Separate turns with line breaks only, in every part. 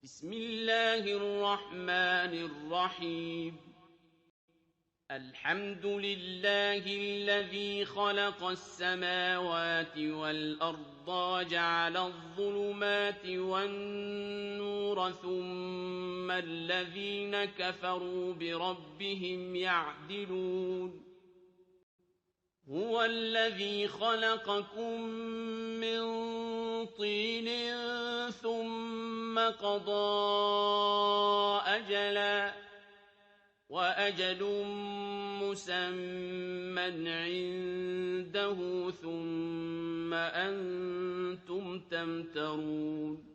بسم الله الرحمن الرحيم الحمد لله الذي خلق السماوات والأرض وجعل الظلمات والنور ثم الذين كفروا بربهم يعدلون هو الذي خلقكم من طين ثم قضى أجلا وأجل مسمى عنده ثم أنتم تمترون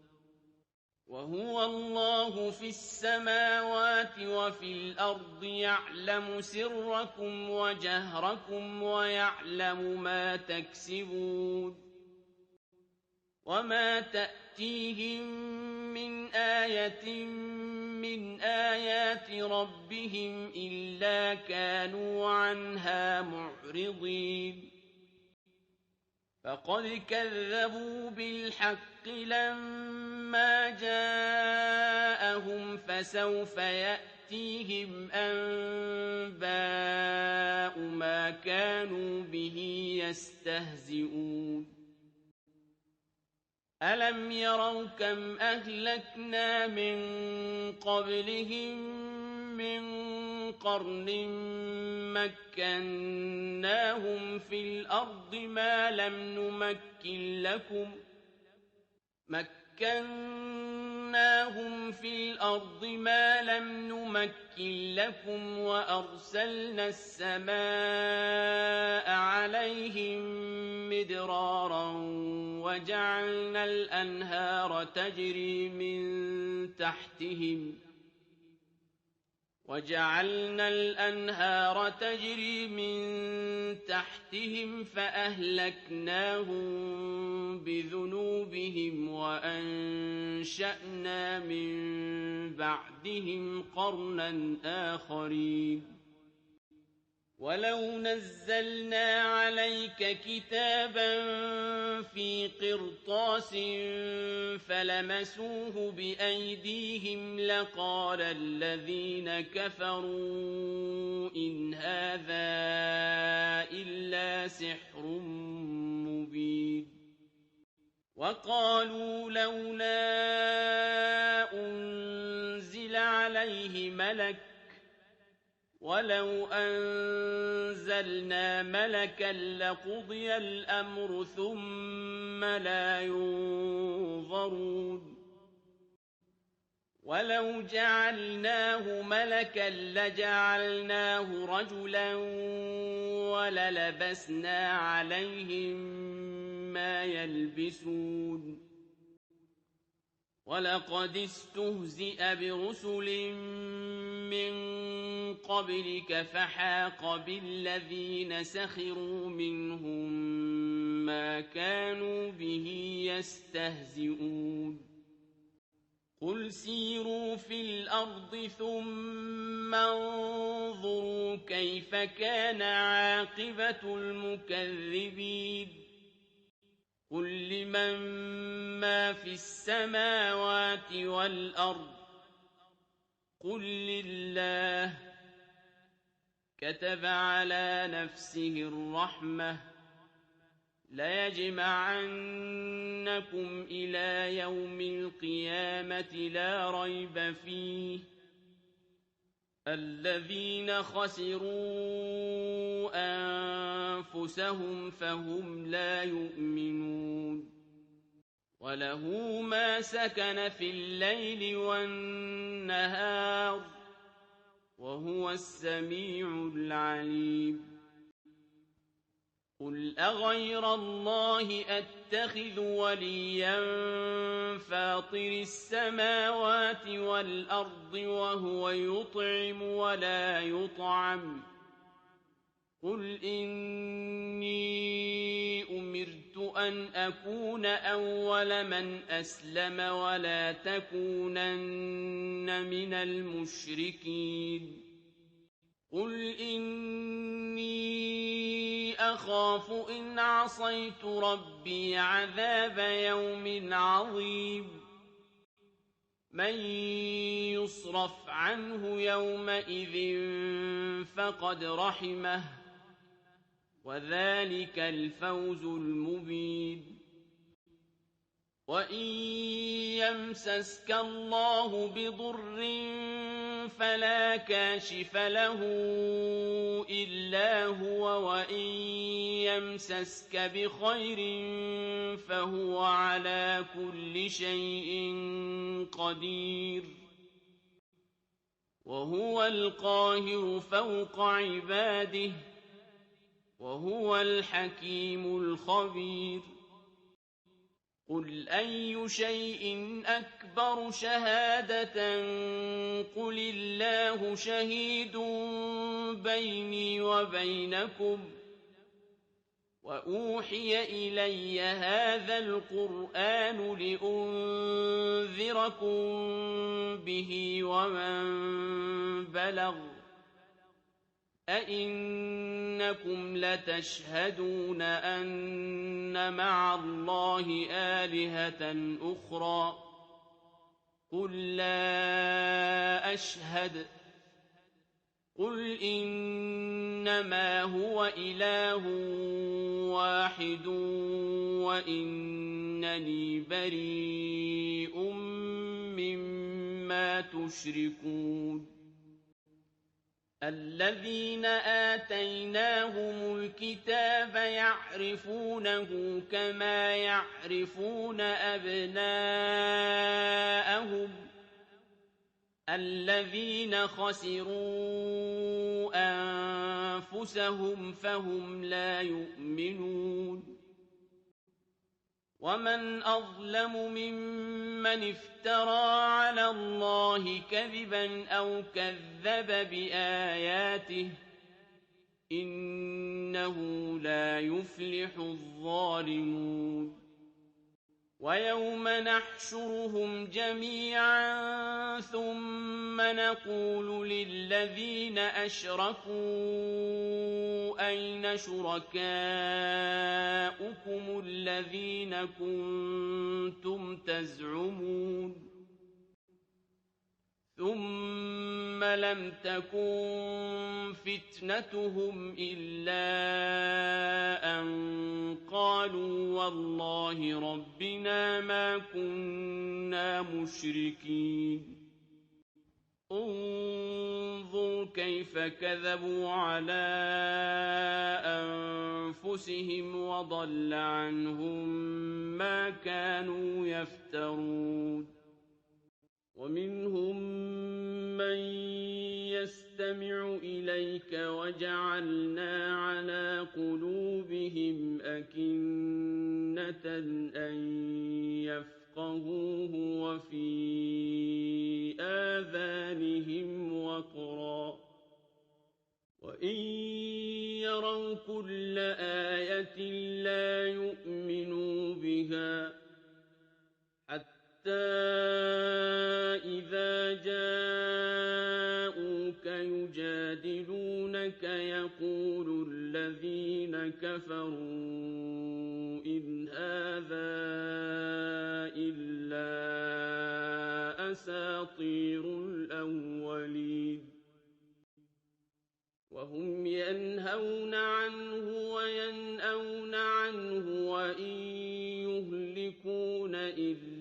وهو الله في السماوات وفي الأرض يعلم سركم وجهركم ويعلم ما تكسبون وما تأتيهم من آية من آيات ربهم إلا كانوا عنها معرضين فقد كذبوا بالحق لما جاءهم فسوف يأتيهم أنباء ما كانوا به يستهزئون ألم يروا كم أهلكنا من قبلهم من قرن مكناهم في الأرض ما لم نمكن لكم وأرسلنا السماء عليهم مدرارا وجعلنا الأنهار تجري من تحتهم فأهلكناهم بذنوبهم وأنشأنا من بعدهم قرنا آخرين ولو نزلنا عليك كتابا في قرطاس فلمسوه بأيديهم لقال الذين كفروا إن هذا إلا سحر مبين وقالوا لولا أنزل عليه ملك ولو أنزلنا ملكا لقضي الأمر ثم لا ينظرون ولو جعلناه ملكا لجعلناه رجلا وللبسنا عليهم ما يلبسون ولقد استهزئ برسل من قبلك فحاق بالذين سخروا منهم ما كانوا به يستهزئون قل سيروا في الأرض ثم انظروا كيف كان عاقبة المكذبين قل لمن ما في السماوات والأرض قل لله كتب على نفسه الرحمة ليجمعنكم إلى يوم القيامة لا ريب فيه الذين خسروا أنفسهم فهم لا يؤمنون وله ما سكن في الليل والنهار وهو السميع العليم قل أغير الله أتخذ وليا فاطر السماوات والأرض وهو يطعم ولا يطعم قل إني أمرت أن أكون أول من أسلم ولا تكونن من المشركين قل إني أخاف إن عصيت ربي عذاب يوم عظيم مَن يُصْرَفْ عَنْهُ يَوْمَئِذٍ فَقَدْ رَحِمَهُ ۚ وَذَٰلِكَ الْفَوْزُ الْمُبِينُ وَإِن يَمْسَسْكَ اللَّهُ بِضُرٍّ فَلَا كَاشِفَ لَهُ إِلَّا هُوَ وَإِن يَمْسَسْكَ بِخَيْرٍ فَهُوَ عَلَىٰ كُلِّ شَيْءٍ قَدِيرٌ وَهُوَ الْقَاهِرُ فَوْقَ عِبَادِهِ وَهُوَ الْحَكِيمُ الْخَبِيرُ قُلْ أَيُّ شَيْءٍ أَكْبَرُ شَهَادَةً ۖ قُلِ اللَّهُ شَهِيدٌ بَيْنِي وَبَيْنَكُمْ ۚ وَأُوحِيَ إِلَيَّ هَٰذَا الْقُرْآنُ لِأُنذِرَكُم بِهِ وَمَن بَلَغَ ۚ أَئِنَّكُمْ لَتَشْهَدُونَ أَنَّ مَعَ اللَّهِ آلِهَةً أُخْرَىٰ ۚ قُل لَّا أَشْهَدُ ۚ قُلْ إِنَّمَا هُوَ إِلَٰهٌ وَاحِدٌ وَإِنَّنِي بَرِيءٌ مِّمَّا تُشْرِكُونَ الَّذِينَ آتَيْنَاهُمُ الْكِتَابَ يَعْرِفُونَهُ كَمَا يَعْرِفُونَ أَبْنَاءَهُمُ ۘ الَّذِينَ خَسِرُوا أَنفُسَهُمْ فَهُمْ لَا يُؤْمِنُونَ وَمَنْ أَظْلَمُ مِمَّنِ افْتَرَىٰ عَلَى اللَّهِ كَذِبًا أَوْ كَذَّبَ بِآيَاتِهِ ۚ إِنَّهُ لَا يُفْلِحُ الظَّالِمُونَ وَيَوْمَ نَحْشُرُهُمْ جَمِيعًا ثُمَّ نَقُولُ لِلَّذِينَ أَشْرَكُوا أَيْنَ شُرَكَاؤُكُمُ الَّذِينَ كُنتُمْ تَزْعُمُونَ ثُمَّ لَمْ تَكُن فِتْنَتُهُمْ إِلَّا أَن قَالُوا وَاللَّهِ رَبِّنَا مَا كُنَّا مُشْرِكِينَ انظُرْ كَيْفَ كَذَبُوا عَلَىٰ أَنفُسِهِمْ وَضَلَّ عَنْهُم مَّا كَانُوا يَفْتَرُونَ وَمِنْهُم مَّن يَسْتَمِعُ إِلَيْكَ وَجَعَلْنَا عَلَىٰ قُلُوبِهِمْ أَكِنَّةً أَن يَفْقَهُوهُ وَفِي آذَانِهِمْ وَقْرًا ۚ وَإِن يَرَوْا كُلَّ آيَةٍ لَّا يُؤْمِنُوا بِهَا ۚ حَتَّىٰ إِذَا جَاءُوكَ يُجَادِلُونَكَ يَقُولُ الَّذِينَ كَفَرُوا إِنْ هَٰذَا إِلَّا أَسَاطِيرُ الْأَوَّلِينَ وَهُمْ يَنْهَوْنَ عَنْهُ وَيَنْأَوْنَ عَنْهُ وَإِن يُهْلِكُونَ إِلَّا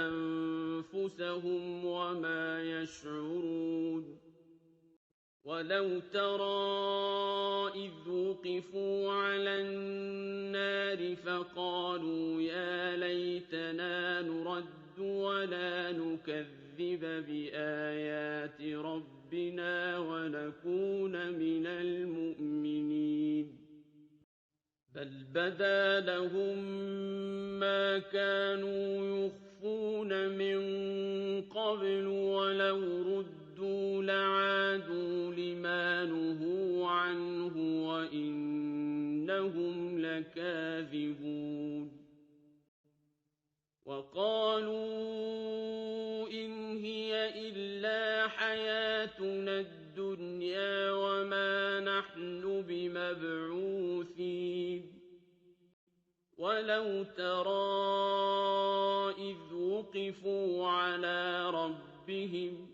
أَنفُسَهُمْ وَمَا يَشْعُرُونَ وَلَوْ تَرَىٰ إِذْ وُقِفُوا عَلَى النَّارِ فَقَالُوا يَا لَيْتَنَا نُرَدُّ وَلَا نُكَذِّبَ بِآيَاتِ رَبِّنَا وَنَكُونَ مِنَ الْمُؤْمِنِينَ بَلْ بَدَا لَهُم مَّا كَانُوا يُخْفُونَ مِن قَبْلُ وَلَوْ رُدُّوا لَعَادُوا لِمَا نُهُوا عَنْهُ وَإِنَّهُمْ لَكَاذِبُونَ وَقَالُوا إِنْ هِيَ إِلَّا حَيَاتُنَا الدُّنْيَا وَمَا نَحْنُ بِمَبْعُوثِينَ وَلَوْ تَرَىٰ إِذْ وَوُقِفُوا عَلَىٰ رَبِّهِمْ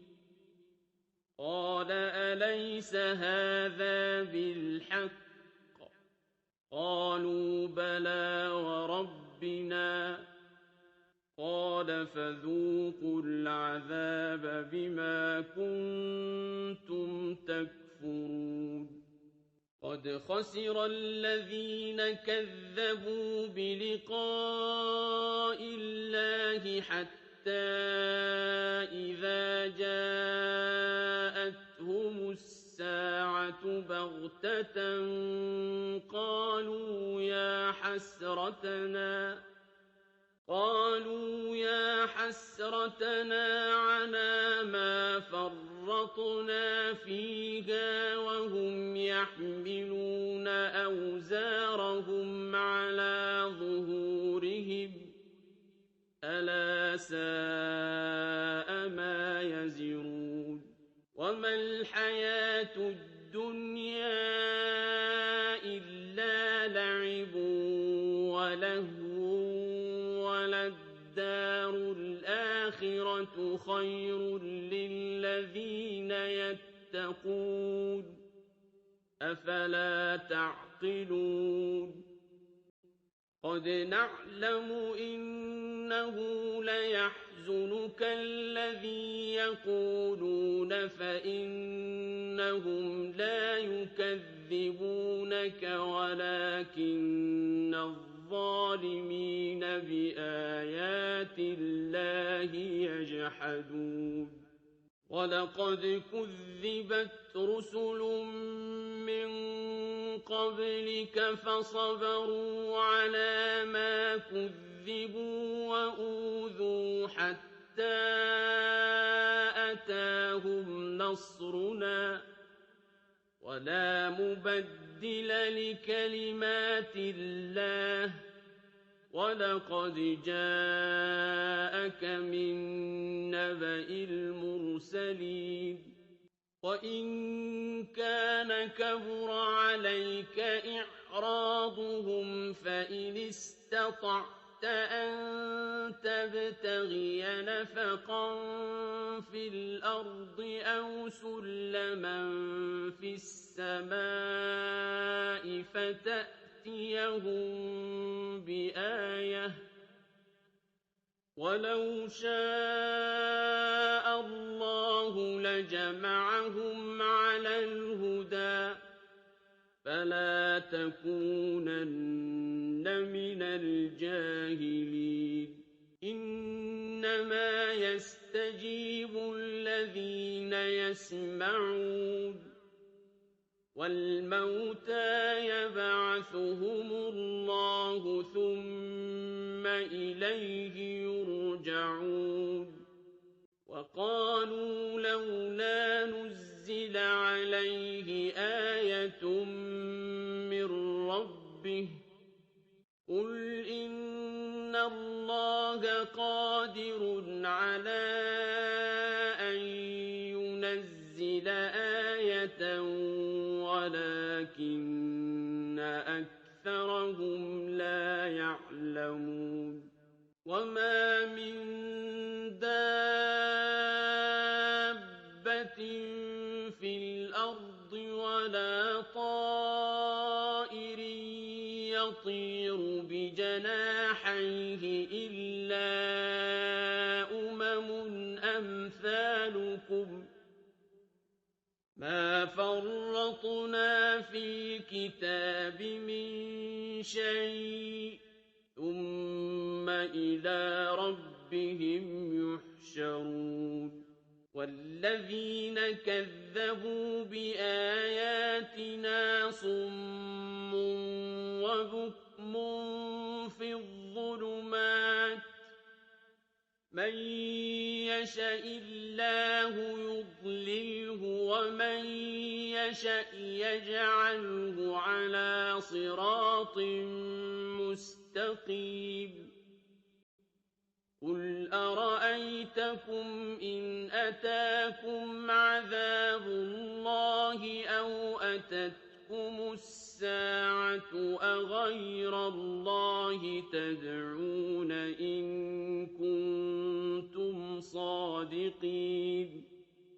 قَالَ أَلَيْسَ هَٰذَا بِالْحَقِّ ۖ قَالُوا بَلَىٰ وَرَبِّنَا ۚ قَالَ فَذُوقُوا الْعَذَابَ بِمَا كُنتُمْ تَكْفُرُونَ قَدْ خَسِرَ الَّذِينَ كَذَّبُوا بِلِقَاءِ اللَّهِ حَتَّىٰ إِذَا جَاءَتْهُمُ السَّاعَةُ بَغْتَةً قَالُوا يَا حَسْرَتَنَا عَلَىٰ مَا فَرَّطْنَا فِيهَا وَهُمْ يَحْمِلُونَ أَوْزَارَهُمْ عَلَىٰ ظُهُورِهِمْ ۚ أَلَا سَاءَ مَا يَزِرُونَ وَمَا الْحَيَاةُ الدُّنْيَا إِلَّا لَعِبٌ وَلَهْوٌ وَلَلدَّارُ الْآخِرَةُ خَيْرٌ لِّلَّذِينَ يَتَّقُونَ ۗ أَفَلَا تَعْقِلُونَ قَدْ نَعْلَمُ إِنَّهُ لَيَحْزُنُكَ الَّذِي يَقُولُونَ فَإِنَّهُمْ لَا يُكَذِّبُونَكَ وَلَٰكِنَّ الظَّالِمِينَ بِآيَاتِ اللَّهِ يَجْحَدُونَ وَلَقَدْ كُذِّبَتْ رُسُلٌ مِّن قَبْلِكَ فَصَبَرُوا عَلَىٰ مَا كُذِّبُوا وَأُوذُوا حَتَّىٰ أَتَاهُمْ نَصْرُنَا ۚ وَلَا مُبَدِّلَ لِكَلِمَاتِ اللَّهِ ۚ وَلَقَدْ جَاءَكَ مِن نَّبَإِ الْمُرْسَلِينَ وَإِن كَانَ كَبُرَ عَلَيْكَ إِعْرَاضُهُمْ فَإِنِ اسْتَطَعْتَ أَن تَبْتَغِيَ نَفَقًا فِي الْأَرْضِ أَوْ سُلَّمًا فِي السَّمَاءِ فَتَأْتِيَهُم بِآيَةٍ ۚ وَلَوْ شَاءَ اللَّهُ لَجَمَعَهُمْ عَلَى الْهُدَىٰ ۚ فَلَا تَكُونَنَّ مِنَ الْجَاهِلِينَ إِنَّمَا يَسْتَجِيبُ الَّذِينَ يَسْمَعُونَ ۘ وَالْمَوْتَىٰ يَبْعَثُهُمُ اللَّهُ ثُمَّ إِلَيْهِ يُرْجَعُونَ وَقَالُوا لَوْلَا نُزِّلَ عَلَيْهِ آيَةٌ مِّن رَّبِّهِ ۖ قُلْ إِنَّ اللَّهَ قَادِرٌ عَلَىٰ أَن يُنَزِّلَ آيَةً وَلَٰكِنَّ أَكْثَرَهُمْ لَا يَعْلَمُونَ وَمَا مِن دَابَّةٍ فِي الْأَرْضِ وَلَا طَائِرٍ يَطِيرُ بِجَنَاحَيْهِ إِلَّا أَمْثَالُكُم ۚ مَّا فَرَّطْنَا فِي الْكِتَابِ مِن شَيْءٍ ۚ ثُمَّ إِلَىٰ رَبِّهِمْ يُحْشَرُونَ وَالَّذِينَ كَذَّبُوا بِآيَاتِنَا صُمٌّ وَبُكْمٌ فِي الظُّلُمَاتِ ۗ مَن يَشَإِ اللَّهُ يُضْلِلْهُ وَمَن يَشَأْ يَجْعَلْهُ عَلَىٰ صِرَاطٍ مُّسْتَقِيمٍ قُلْ أَرَأَيْتَكُمْ إِنْ أَتَاكُمْ عَذَابُ اللَّهِ أَوْ أَتَتْكُمُ السَّاعَةُ السَّاعَةُ أَغَيْرَ اللَّهِ تَدْعُونَ إِن كُنتُمْ صَادِقِينَ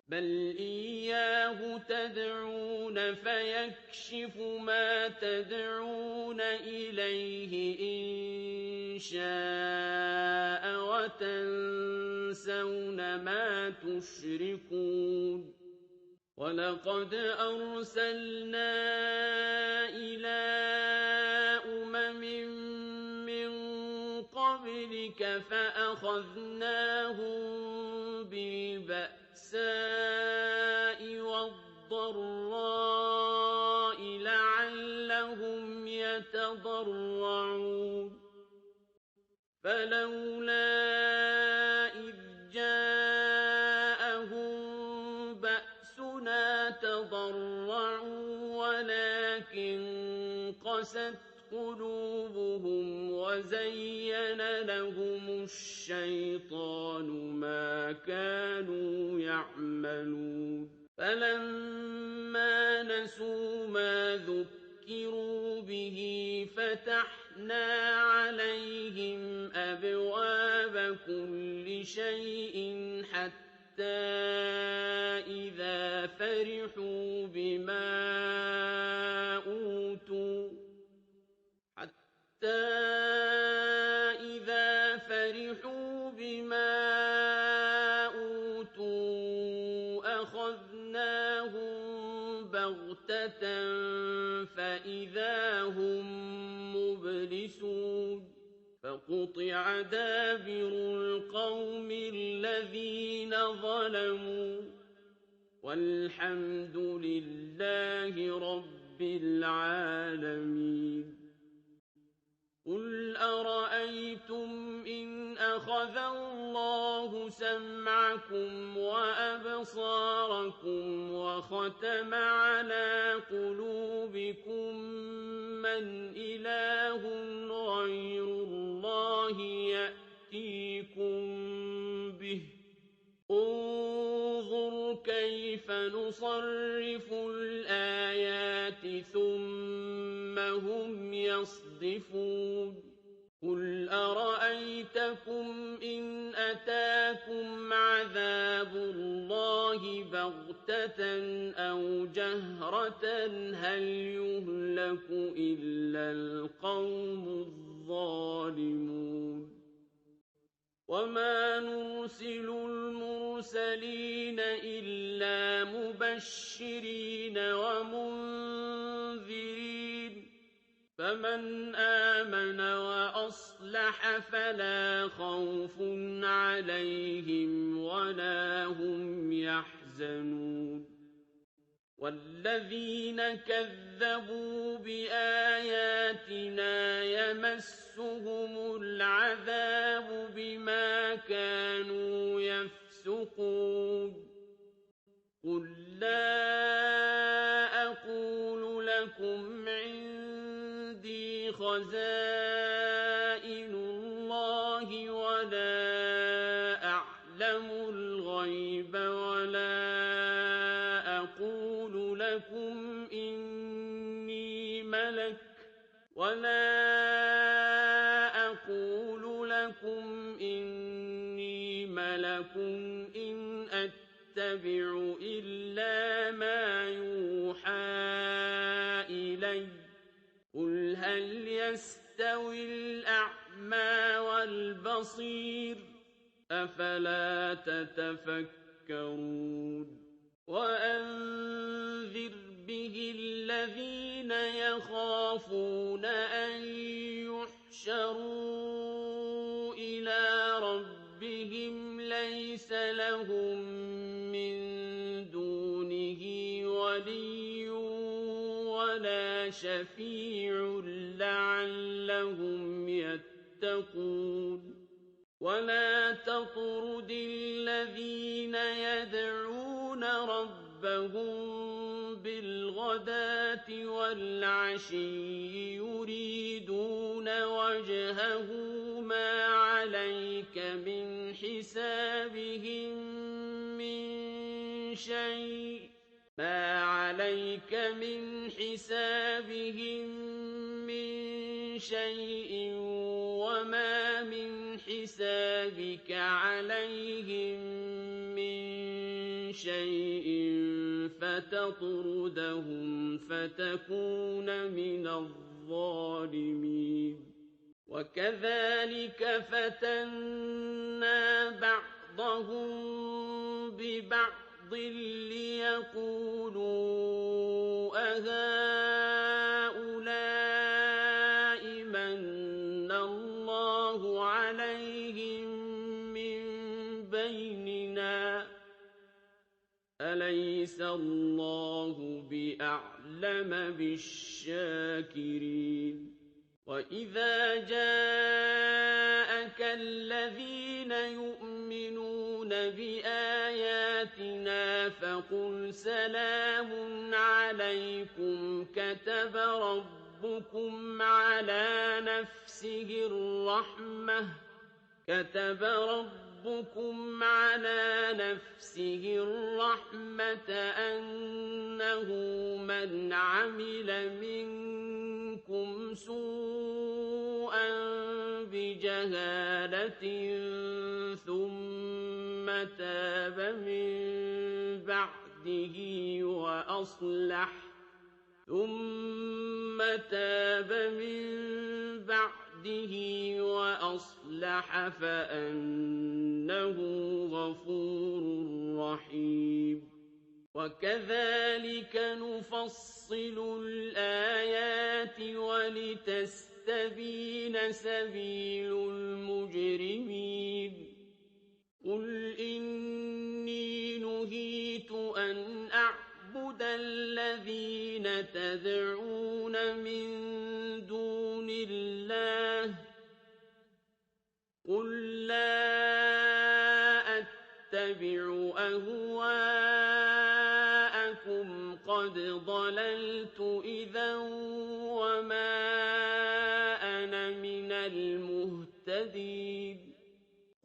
بَلْ إِيَّاهُ تَدْعُونَ فَيَكْشِفُ مَا تَدْعُونَ إِلَيْهِ إِن شَاءَ وَتَنسَوْنَ مَا تُشْرِكُونَ وَلَقَدْ أَرْسَلْنَا إِلَىٰ أُمَمٍ مِّن قَبْلِكَ فَأَخَذْنَاهُم بِالْبَأْسَاءِ وَالضَّرَّاءِ لَعَلَّهُمْ يَتَضَرَّعُونَ فَلَوْلَا إِذْ جَاءَهُم بَأْسُنَا تَضَرَّعُوا وَلَٰكِن قَسَتْ قُلُوبُهُمْ وَزَيَّنَ لَهُمُ الشَّيْطَانُ مَا كَانُوا يَعْمَلُونَ فَلَمَّا نَسُوا مَا ذُكِّرُوا بِهِ فَتَحْنَا عَلَيْهِمْ أَبْوَابَ كُلِّ شَيْءٍ حَتَّىٰ إِذَا فَرِحُوا بِمَا أُوتُوا أَخَذْنَاهُم بَغْتَةً فَإِذَا هُم مُّبْلِسُونَ فَقُطِعَ دَابِرُ الْقَوْمِ الَّذِينَ ظَلَمُوا وَالْحَمْدُ لِلَّهِ رَبِّ الْعَالَمِينَ قُلْ أَرَأَيْتُمْ إِنْ أَخَذَ اللَّهُ سَمْعَكُمْ وَأَبْصَارَكُمْ وَخَتَمَ عَلَىٰ قُلُوبِكُم مَّنْ إِلَٰهٌ غَيْرُ اللَّهِ يَأْتِيكُم بِهِ ۗ انظُرْ كَيْفَ نُصَرِّفُ الْآيَاتِ ثُمَّ هُمْ يَصْدِفُونَ قُلْ أَرَأَيْتَكُمْ إِنْ أَتَاكُمْ عَذَابُ اللَّهِ بَغْتَةً أَوْ جَهْرَةً هَلْ يُهْلَكُ إِلَّا الْقَوْمُ الظَّالِمُونَ وَمَا نُرْسِلُ الْمُرْسَلِينَ إِلَّا مُبَشِّرِينَ وَمُنذِرِينَ ۖ فَمَنْ آمَنَ وَأَصْلَحَ فَلَا خَوْفٌ عَلَيْهِمْ وَلَا هُمْ يَحْزَنُونَ وَالَّذِينَ كَذَّبُوا بِآيَاتِنَا يَمَسُّهُمُ الْعَذَابُ بِمَا كَانُوا يَفْسُقُونَ قُل لَّا أَقُولُ لَكُمْ عِندِي خَزَائِنُ اللَّهِ وَلَا أَعْلَمُ الْغَيْبَ وَلَا أَقُولُ لَكُمْ إِنِّي مَلَكٌ إِنْ أَتَّبِعُ إِلَّا مَا يُوحَىٰ إِلَيَّ ۚ قُلْ هَلْ يَسْتَوِي الْأَعْمَىٰ وَالْبَصِيرُ ۚ أَفَلَا تَتَفَكَّرُونَ وَأَنذِرْ بِهِ الَّذِينَ يَخَافُونَ أَن يُحْشَرُوا إِلَىٰ رَبِّهِمْ لَيْسَ لَهُم مِّن دُونِهِ وَلِيٌّ وَلَا شَفِيعٌ لَّعَلَّهُمْ يَتَّقُونَ وَلَا تَطْرُدِ الَّذِينَ يَدْعُونَ رَبَّهُم بِالْغَدَاةِ وَالْعَشِيِّ يُرِيدُونَ وَجْهَهُ مَا عَلَيْكَ مِنْ حِسَابِهِم مِّن شَيْءٍ عليك من حسابهم من شيء وما من حسابك عليهم من شيء فتطردهم فتكون من الظالمين وكذلك فتنا بعضهم ببعض ليقولوا أهؤلاء من الله عليهم من بيننا أليس الله بأعلم بالشاكرين وإذا جاءك الذين يؤمنون بآياتنا فقل سلام عليكم كتب ربكم على نفسه الرحمة أنه من عمل منكم سوءا بجهالة ثم تاب من بعده وأصلح فأنه غفور رحيم وكذلك نفصل الآيات ولتستبين سبيل المجرمين قل إني نهيت أن أعبد الذين تدعون من دون الله قل لا أتبع أهواءكم قد ضللت إذا وما أنا من المهتدين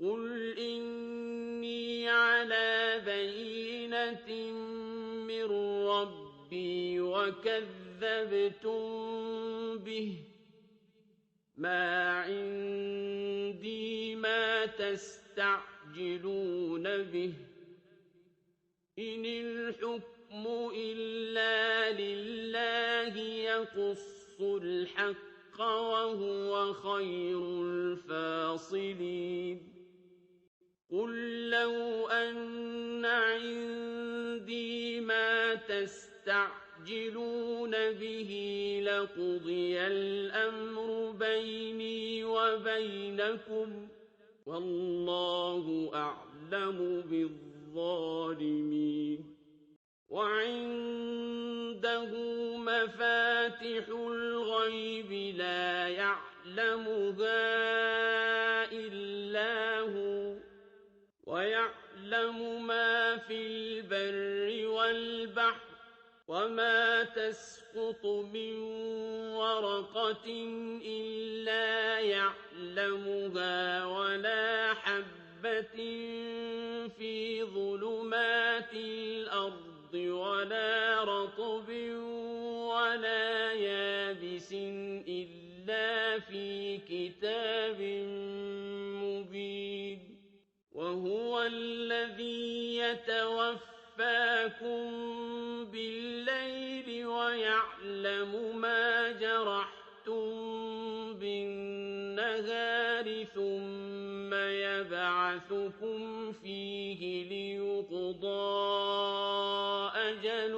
قل إني على بينة من ربي وكذبتم به ما عندي ما تستعجلون به إن الحكم إلا لله يقص الحق وهو خير الفاصلين قل لو أن عندي ما تستعجلون به لقضي الأمر بيني وبينكم والله أعلم بالظالمين وعنده مفاتح الغيب لا يعلمها إلا هو ويعلم ما في البر والبحر وما تسقط من ورقة إلا يعلمها ولا حبة في ظلمات الأرض ولا رطب ولا يابس إلا في كتاب مبين وهو الذي يتوفاكم بالليل ويعلم ما جرحتم بالنهار ثم يبعثكم فيه ليقضى أجل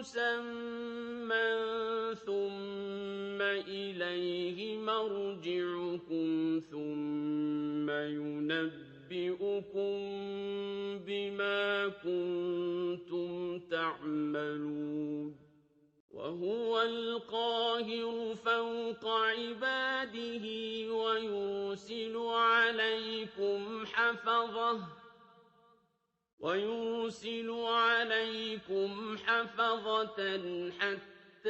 مسمى ثم إليه مرجعكم ثم ينبئكم بما كنتم تعملون وهو القاهر فوق عباده ويرسل عليكم حفظة حتى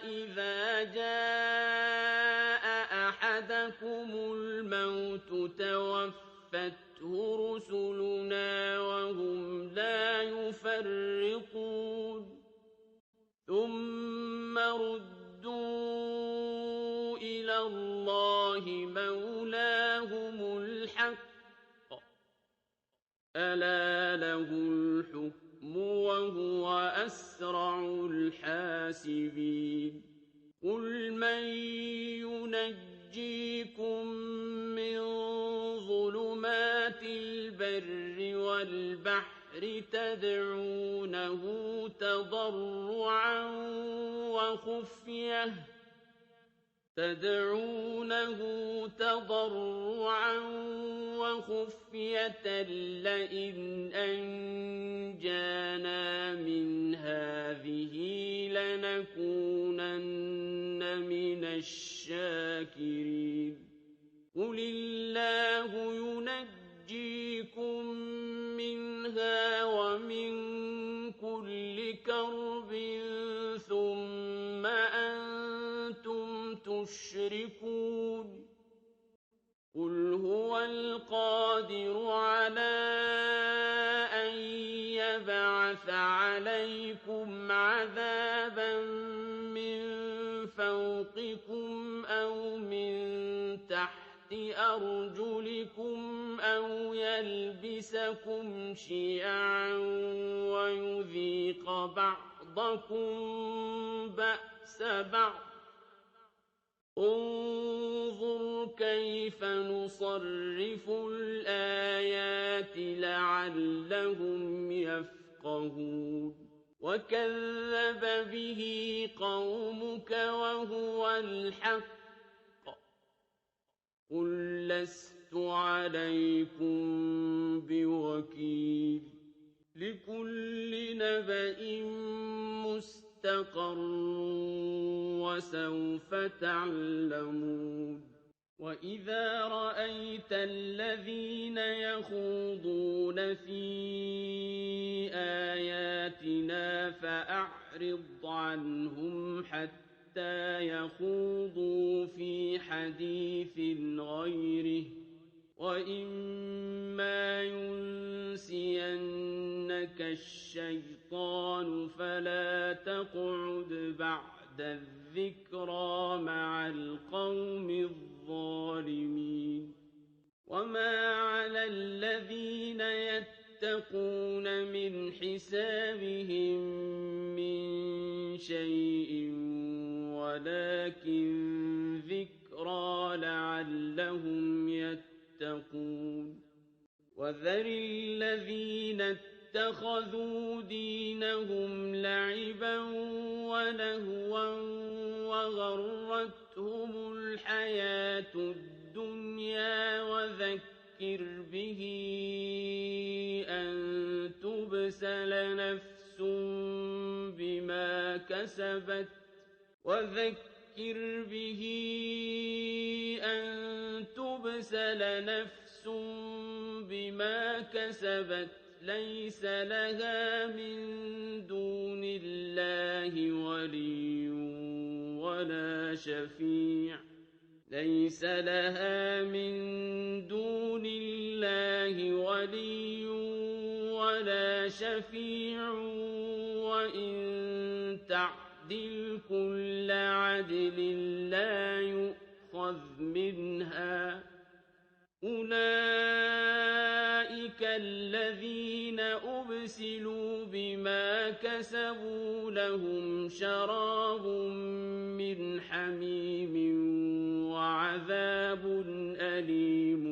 إِذَا جَاءَ أَحَدَكُمُ الْمَوْتُ تَوَفَّتْهُ رُسُلُنَا وَهُمْ لَا يُفَرِّطُونَ ثُمَّ رُدُّوا إِلَى اللَّهِ مَوْلَاهُمُ الْحَقِّ ۚ أَلَا لَهُ الْحُكْمُ وَهُوَ أَسْرَعُ الْحَاسِبِينَ قُلْ مَن يُنَجِّيكُم مِّن ظُلُمَاتِ الْبَرِّ وَالْبَحْرِ تَدْعُونَهُ تَضَرُّعًا وَخُفْيَةً لَّئِنْ أَنجَانَا مِنْ هَٰذِهِ لَنَكُونَنَّ مِنَ الشَّاكِرِينَ قُلِ اللَّهُ يُنَجِّيكُم مِّنْهَا وَمِن كُلِّ كَرْبٍ ثُمَّ أَنتُمْ تُشْرِكُونَ قُلْ هُوَ الْقَادِرُ عَلَىٰ أَن يَبْعَثَ عَلَيْكُمْ عَذَابًا مِّن فَوْقِكُمْ أَوْ مِن تَحْتِ أَرْجُلِكُمْ أَوْ يَلْبِسَكُمْ شِيَعًا وَيُذِيقَ بَعْضَكُم بَأْسَ بَعْضٍ ۗ انظُرْ كَيْفَ نُصَرِّفُ الْآيَاتِ لَعَلَّهُمْ يَفْقَهُونَ وَكَذَّبَ بِهِ قَوْمُكَ وَهُوَ الْحَقُّ ۚ قُل لَّسْتُ عَلَيْكُم بِوَكِيلٍ لِّكُلِّ نَبَإٍ مُّسْتَقَرٌّ وَسَوْفَ تَعْلَمُونَ وَإِذَا رَأَيْتَ الَّذِينَ يَخُوضُونَ فِي آيَاتِنَا فَأَعْرِضْ عَنْهُمْ حَتَّىٰ يَخُوضُوا فِي حَدِيثٍ غَيْرِهِ ۚ وَإِمَّا يُنسِيَنَّكَ الشَّيْطَانُ فَلَا تَقْعُدْ بَعْدَ الذِّكْرَىٰ مَعَ الْقَوْمِ الظَّالِمِينَ وَمَا عَلَى الَّذِينَ يَتَّقُونَ مِنْ حِسَابِهِم مِّن شَيْءٍ وَلَٰكِن ذِكْرَىٰ لَعَلَّهُمْ يَتَّقُونَ وَذَرِ الَّذِينَ اتَّخَذُوا دِينَهُمْ لَعِبًا وَلَهْوًا وَغَرَّتْهُمُ الْحَيَاةُ الدُّنْيَا وَذَكِّرْ بِهِ أَن تُبْسَلَ نَفْسٌ بِمَا كَسَبَتْ لَيْسَ لَهَا مِن دُونِ اللَّهِ وَلِيٌّ وَلَا شَفِيعٌ وَإِن تَعْدِلْ كُلَّ عَدْلٍ لَّا يُؤْخَذْ مِنْهَا ۗ أُولَٰئِكَ الَّذِينَ أُبْسِلُوا بِمَا كَسَبُوا لَهُمْ شَرَابٌ مِّنْ حَمِيمٍ وَعَذَابٌ أَلِيمٌ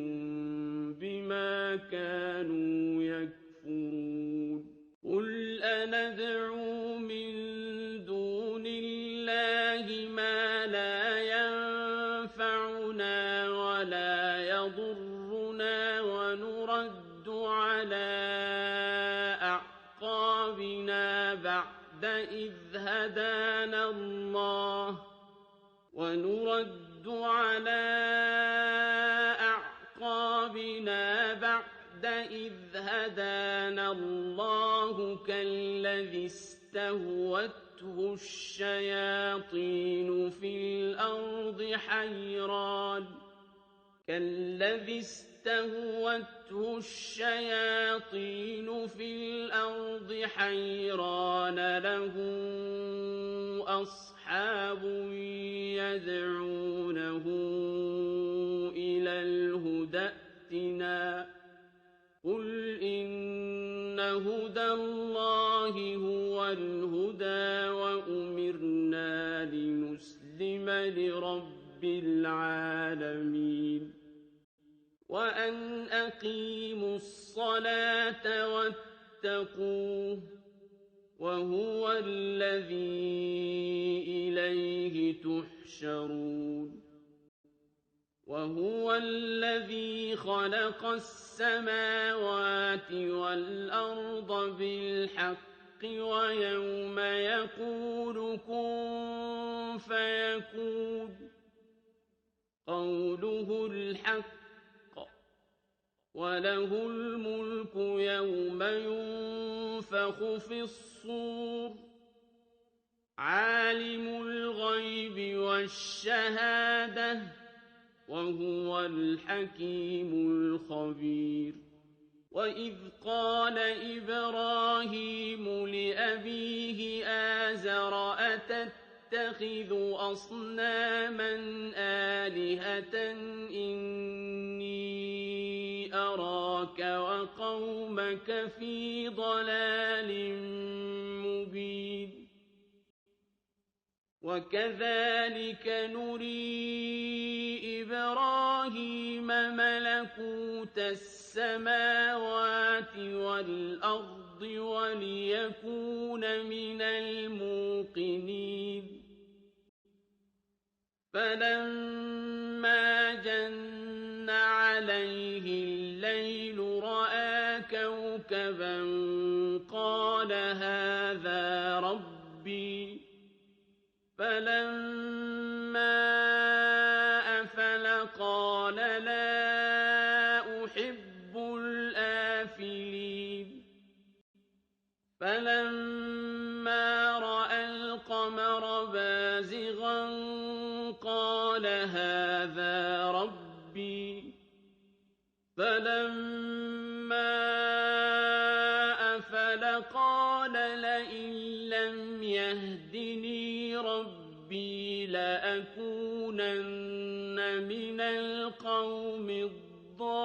بِمَا كَانُوا يَكْفُرُونَ قُلْ أَنَدْعُو مِن دُونِ اللَّهِ مَا لَا يَنفَعُنَا وَلَا يَضُرُّنَا وَنُرَدُّ عَلَىٰ أَعْقَابِنَا بَعْدَ بَعْدَ إِذْ هَدَانَا اللَّهُ كَالَّذِي اسْتَهْوَتْهُ الشَّيَاطِينُ فِي الْأَرْضِ حَيْرَانَ لَهُ أَصْحَابٌ يَدْعُونَهُ إِلَى الْهُدَى ائْتِنَا ۗ قُلْ إِنَّ هُدَى اللَّهِ هُوَ الْهُدَىٰ وَأُمِرْنَا لِنُسْلِمَ لِرَبِّ الْعَالَمِينَ وَأَنْ أَقِيمُوا الصَّلَاةَ وَاتَّقُوهُ ۚ وَهُوَ الَّذِي إِلَيْهِ تُحْشَرُونَ وَهُوَ الَّذِي خَلَقَ السَّمَاوَاتِ وَالْأَرْضَ بِالْحَقِّ وَيَوْمَ يَقُولُ كُن فَيَكُونُ قَوْلُهُ الْحَقُّ ۚ وَلَهُ الْمُلْكُ يَوْمَ يُنفَخُ فِي الصُّورِ ۚ عَالِمُ الْغَيْبِ وَالشَّهَادَةِ ۚ وَهُوَ الْحَكِيمُ الْخَبِيرُ وَإِذْ قَالَ إِبْرَاهِيمُ لِأَبِيهِ آزَرَ أَتَتَّخِذُ أَصْنَامًا آلِهَةً إِنِّي أَرَاكَ وَقَوْمَكَ فِي ضَلَالٍ مُّبِينٍ وَكَذَٰلِكَ نُرِي إِبْرَاهِيمَ مَلَكُوتَ السَّمَاوَاتِ وَالْأَرْضِ وَلِيَكُونَ مِنَ الْمُوقِنِينَ فَلَمَّا جَنَّ عَلَيْهِ اللَّيْلُ رَأَىٰ كَوْكَبًا قَالَ هَٰذَا رَبِّي ۖ فَلَمَّا أَفَلَ قَالَ لَا أُحِبُّ الْآفِلِينَ فَلَمَّا رَأَى الْقَمَرَ بَازِغًا قَالَ هَٰذَا رَبِّي ۖ فَلَمَّا أَفَلَ قَالَ لَئِن لَّمْ يَهْدِنِي رَبِّي لَأَكُونَنَّ مِنَ الْقَوْمِ الضَّالِّينَ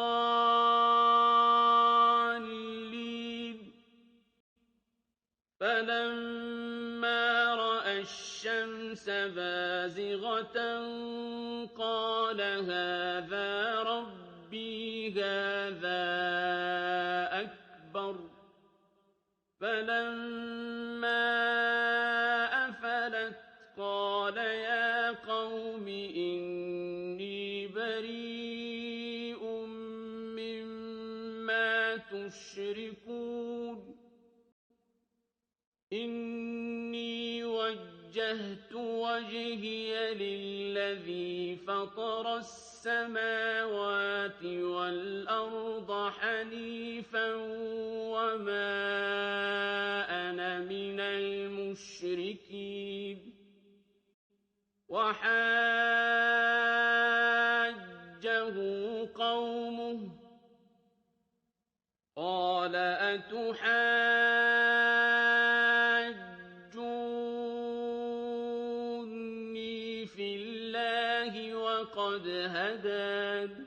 فَلَمَّا رَأَى الشَّمْسَ بَازِغَةً قَالَ هَٰذَا رَبِّي هَٰذَا أَكْبَرُ ۖ فَلَمَّا أَفَلَتْ قَالَ يَا قَوْمِ إِنِّي بَرِيءٌ مِّمَّا تُشْرِكُونَ إِنِّي وَجَّهْتُ وَجْهِيَ لِلَّذِي فَطَرَ السَّمَاوَاتِ وَالْأَرْضَ حَنِيفًا وَمَا أَنَا مِنَ الْمُشْرِكِينَ وَحَاجَّهُ قَوْمُهُ ۚ قَالَ أَتُحَاجُّونِّي فِي اللَّهِ وَقَدْ هَدَانِ ۚ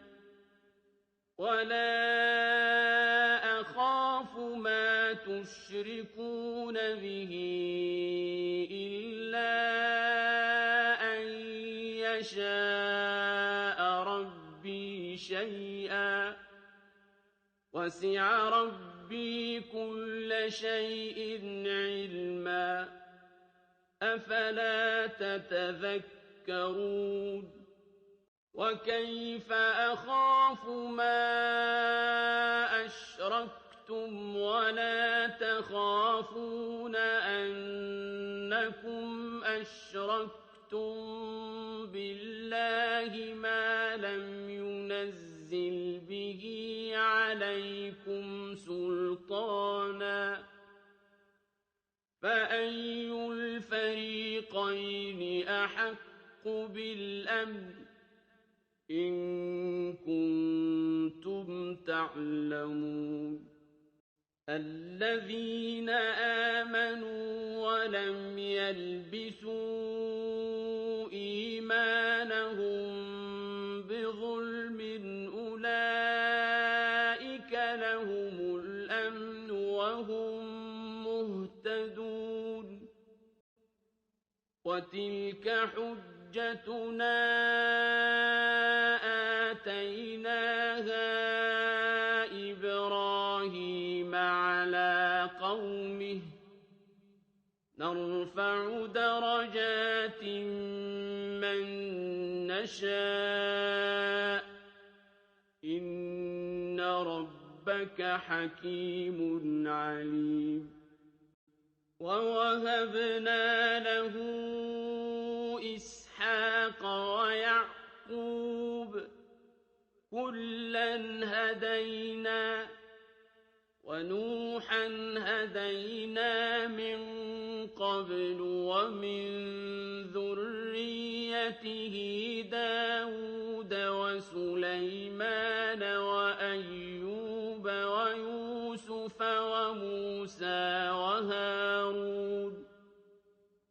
وَلَا أَخَافُ مَا تُشْرِكُونَ بِهِ إِلَّا أَن يَشَاءَ رَبِّي شَيْئًا ۗ وَسِعَ رَبِّي كُلَّ شَيْءٍ عِلْمًا ۗ أَفَلَا تَتَذَكَّرُونَ وَكَيْفَ أَخَافُ مَا أَشْرَكْتُمْ وَلَا تَخَافُونَ أَنَّكُمْ أَشْرَكْتُم بِاللَّهِ مَا لَمْ يُنَزِّلْ ينزل به عليكم سلطانا فأي الفريقين أحق بالأمن إن كنتم تعلمون الذين آمنوا ولم يلبسوا إيمانهم بظلم أولئك لهم الأمن وهم مهتدون وتلك حجتنا آتيناها إبراهيم على قومه نرفع درجات من نشاء إن ربك حكيم عليم ووهبنا له إسحاق ويعقوب كلا هدينا ونوحا هدينا من قبل ومن ذريته داود وسليمان وأيوب ويوسف وموسى وهارون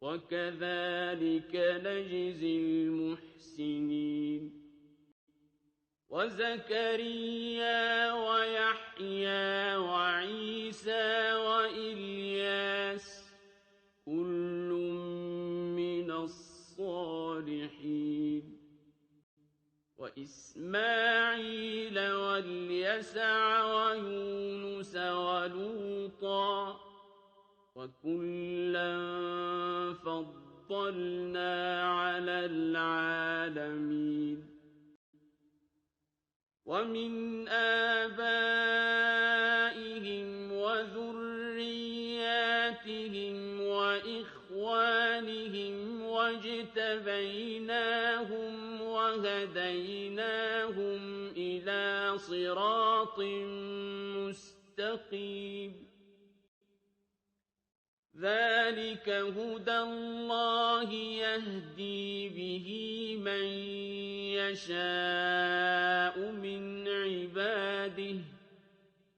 وكذلك نجزي المحسنين وزكريا ويحيى وعيسى وإلياس كل من الصالحين وإسماعيل واليسع ويونس ولوطا وكلا فضلنا على العالمين ومن آبائهم وذرياتهم وإخوانهم واجتبيناهم وهديناهم إلى صراط مستقيم ذلك هدى الله يهدي به من يشاء من عباده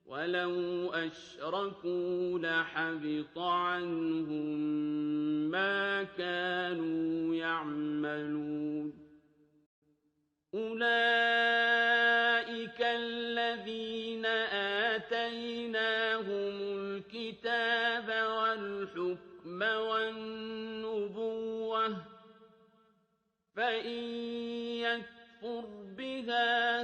ولو أشركوا لحبط عنهم ما كانوا يعملون أولئك الذين آتيناهم الكتاب والحكم والنبوة فإن يكفر بها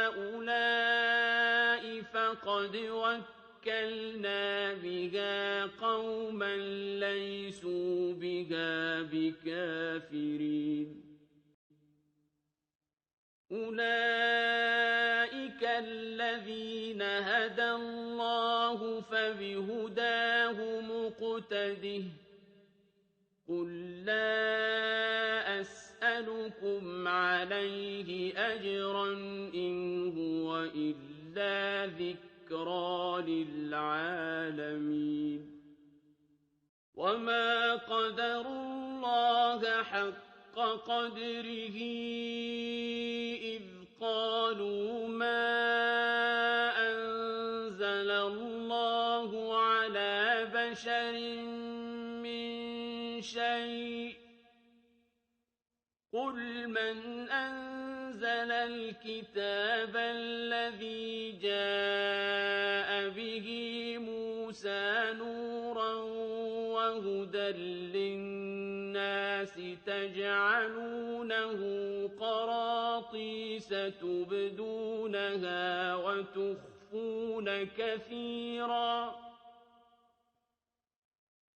هؤلاء فقد وكلنا بها قوما ليسوا بها بكافرين أولئك الذين هدى الله فبهداه مقتده قل لا أسألكم عليه أجرا إن هو إلا ذكرى للعالمين وما قدروا الله حق قدره إذ قالوا ما أنزل الله على بشر من شيء قل من أنزل الكتاب الذي جاء به موسى نورا وهدى للناس تجعلونه قراطيس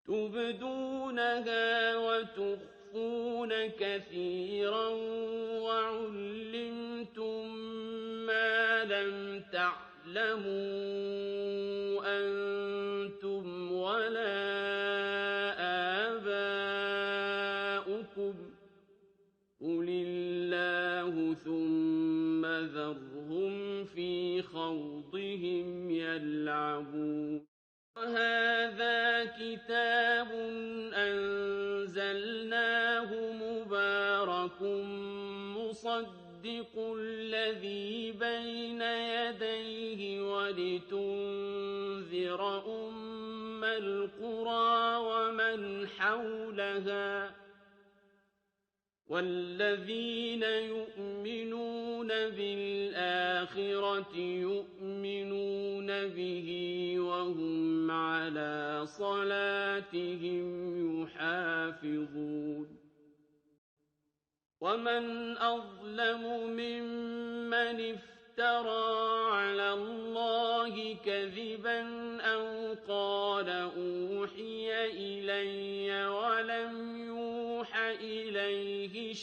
تبدونها وتخفون كثيرا وعلمتم ما لم تعلموا أنتم ولا آباؤكم قل الله ثم ذرهم كِتَابٌ أَنزَلْنَاهُ مُبَارَكٌ مُّصَدِّقُ الَّذِي بَيْنَ يَدَيْهِ وَلِتُنذِرَ أُمَّ الْقُرَىٰ وَمَنْ حَوْلَهَا ۚ وَالَّذِينَ يُؤْمِنُونَ بِالْآخِرَةِ يُؤْمِنُونَ بِهِ وَهُمْ عَلَىٰ صَلَاتِهِمْ يُحَافِظُونَ وَمَنْ أَظْلَمُ مِمَّنِ افْتَرَىٰ عَلَى اللَّهِ كَذِبًا أَوْ قَالَ أُوحِيَ إِلَيَّ وَلَمْ يُوحَ إِلَيْهِ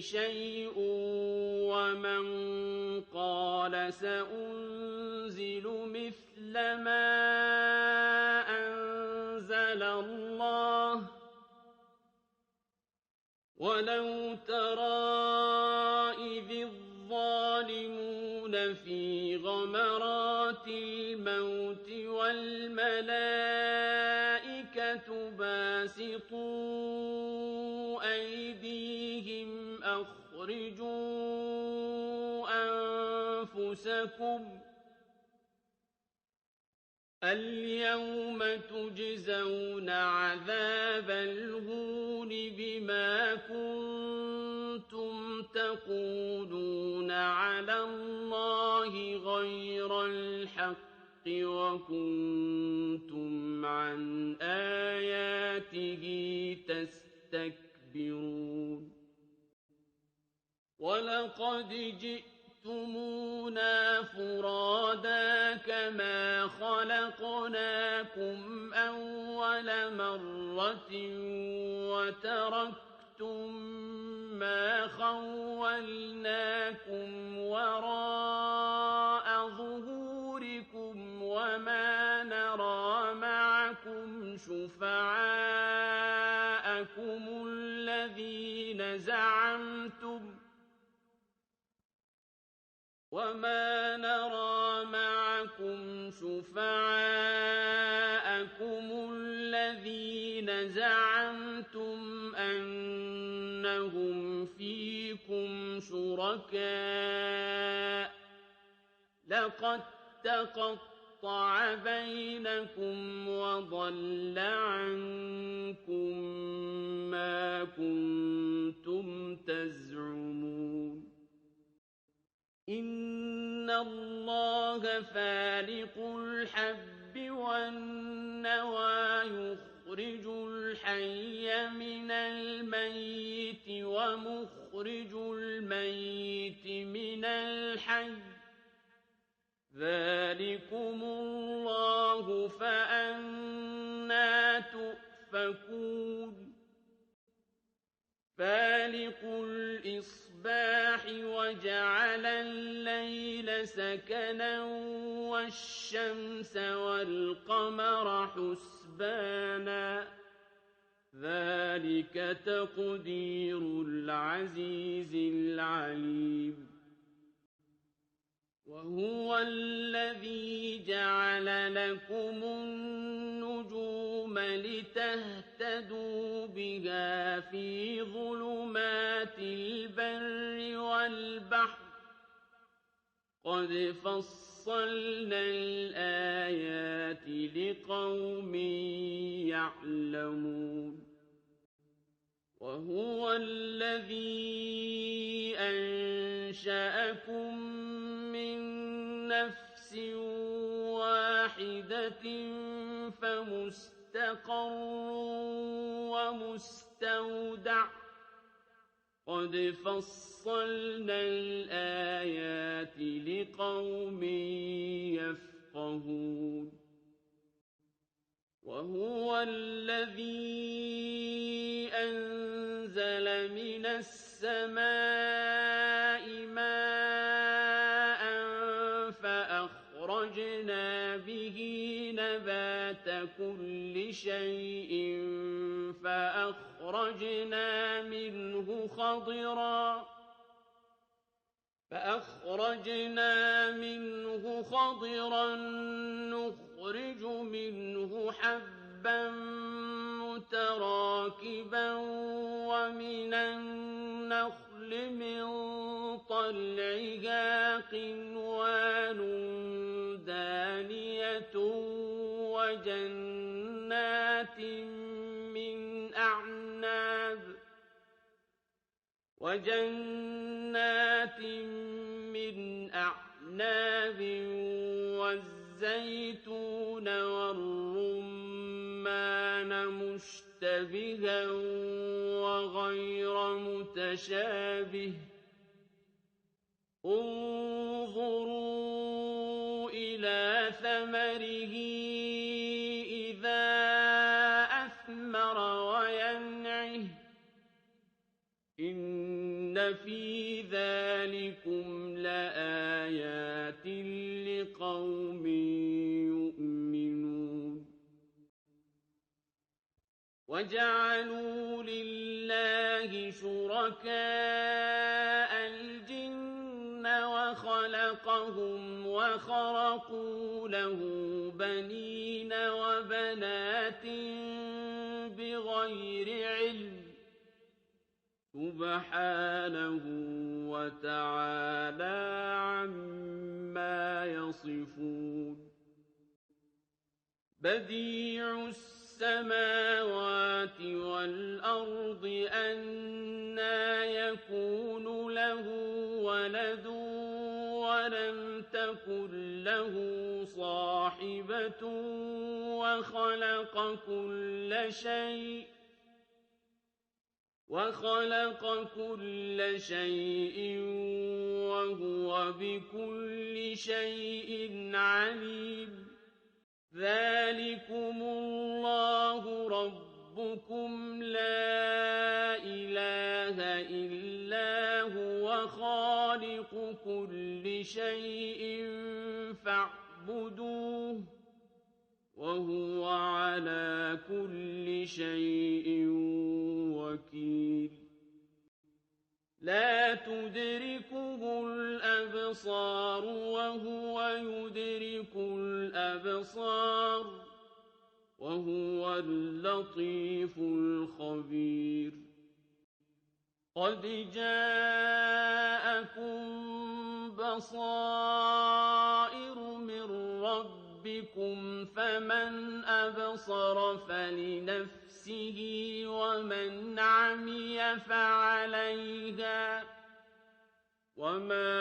شَيْءٌ وَمَنْ قَالَ سَأُنزِلُ مِثْلَ مَا أَنزَلَ اللَّهُ ۗ وَلَوْ تَرَىٰ إِذِ الظَّالِمُونَ فِي غَمَرَاتِ الْمَوْتِ وَالْمَلَائِكَةُ بَاسِطُو أَيْدِيهِمْ أَخْرِجُوا أَنفُسَكُمُ ۖ الْيَوْمَ تُجْزَوْنَ عَذَابَ الْهُونِ بِمَا كُنتُمْ تَقُولُونَ عَلَى اللَّهِ غَيْرَ الْحَقِّ وَكُنتُمْ عَنْ آيَاتِهِ تَسْتَكْبِرُونَ وَلَقَدْ جِئْتُمُونَا فُرَادَىٰ كَمَا خَلَقْنَاكُمْ أَوَّلَ مَرَّةٍ وَتَرَكْتُم مَّا خَوَّلْنَاكُمْ وَرَاءَ ظُهُورِكُمْ وَمَا نَرَىٰ مَعَكُمْ شُفَعَاءَكُمُ الَّذِينَ زَعَمْتُمْ أَنَّهُمْ فِيكُمْ شُرَكَاءُ ۚ لَقَد تَّقَطَّعَ بَيْنَكُمْ وَضَلَّ عَنكُم مَّا كُنتُمْ تَزْعُمُونَ إِنَّ اللَّهَ فَالِقُ الْحَبِّ وَالنَّوَىٰ يُخْرِجُ الْحَيَّ مِنَ الْمَيِّتِ وَمُخْرِجُ الْمَيِّتِ مِنَ الْحَيِّ ۚ ذَٰلِكُمُ اللَّهُ فَأَنَّىٰ تُؤْفَكُونَ فَالِقُ الْإِصْبَاحِ وَجَعَلَ اللَّيْلَ سَكَنًا وَالشَّمْسَ وَالْقَمَرَ حُسْبَانًا ۚ ذَٰلِكَ تَقْدِيرُ الْعَزِيزِ الْعَلِيمِ وَهُوَ الَّذِي جَعَلَ لَكُمُ النُّجُومَ لِتَهْتَدُوا بِهَا فِي ظُلُمَاتِ الْبَرِّ وَالْبَحْرِ ۗ قَدْ فَصَّلْنَا الْآيَاتِ لِقَوْمٍ يَعْلَمُونَ وَهُوَ الَّذِي أَنشَأَكُم مِّن نَّفْسٍ وَاحِدَةٍ فَمُسْتَقَرٌّ وَمُسْتَوْدَعٌ ۗ قَدْ فَصَّلْنَا الْآيَاتِ لِقَوْمٍ يَفْقَهُونَ وَهُوَ الَّذِي أَنزَلَ مِنَ السَّمَاءِ مَاءً فَأَخْرَجْنَا بِهِ نَبَاتَ كُلِّ شَيْءٍ فَأَخْرَجْنَا مِنْهُ خَضِرًا أَخْرَجْنَا مِنْهُ خَضِرًا نُّخْرِجُ مِنْهُ حَبًّا مُّتَرَاكِبًا وَمِنَ النَّخْلِ مِن طَلْعِهَا قِنْوَانٌ دَانِيَةٌ وَجَنَّاتٍ مِّنْ أَعْنَابٍ وَالزَّيْتُونَ وَالرُّمَّانَ مُشْتَبِهًا وَغَيْرَ مُتَشَابِهٍ ۗ انظُرُوا إِلَىٰ ثَمَرِهِ إِذَا أَثْمَرَ وَيَنْعِهِ ۚ إِنَّ فِي ذَٰلِكُمْ لَآيَاتٍ لِّقَوْمٍ يُؤْمِنُونَ وَجَعَلُوا لِلَّهِ شُرَكَاءَ الْجِنَّ وَخَلَقَهُمْ وَخَرَقُوا لَهُ بَنِينَ وَبَنَاتٍ بِغَيْرِ عِلْمٍ ۚ سُبْحَانَهُ وَتَعَالَىٰ عَمَّا يَصِفُونَ بَدِيعُ السَّمَاوَاتِ وَالْأَرْضِ أَنَّىٰ يَكُونُ لَهُ وَلَدٌ وَلَمْ تَكُن لَّهُ صَاحِبَةٌ وَخَلَقَ كُلَّ شَيْءٍ وَهُوَ بِكُلِّ شَيْءٍ عَلِيمٌ ذَٰلِكُمُ اللَّهُ رَبُّكُمْ لَا إِلَٰهَ إِلَّا هُوَ خَالِقُ كُلِّ شَيْءٍ فَاعْبُدُوهُ ۚ وَهُوَ عَلَىٰ كُلِّ شَيْءٍ وَكِيلٌ لَّا تُدْرِكُهُ الْأَبْصَارُ وَهُوَ يُدْرِكُ الْأَبْصَارَ ۖ وَهُوَ اللَّطِيفُ الْخَبِيرُ قَدْ جَاءَكُم بَصَائِرُ مِن رَّبِّكُمْ ۖ فَمَنْ أَبْصَرَ فَلِنَفْسِهِ وَمَنْ عَمِيَ فَعَلَيْهَا ۚ وَمَا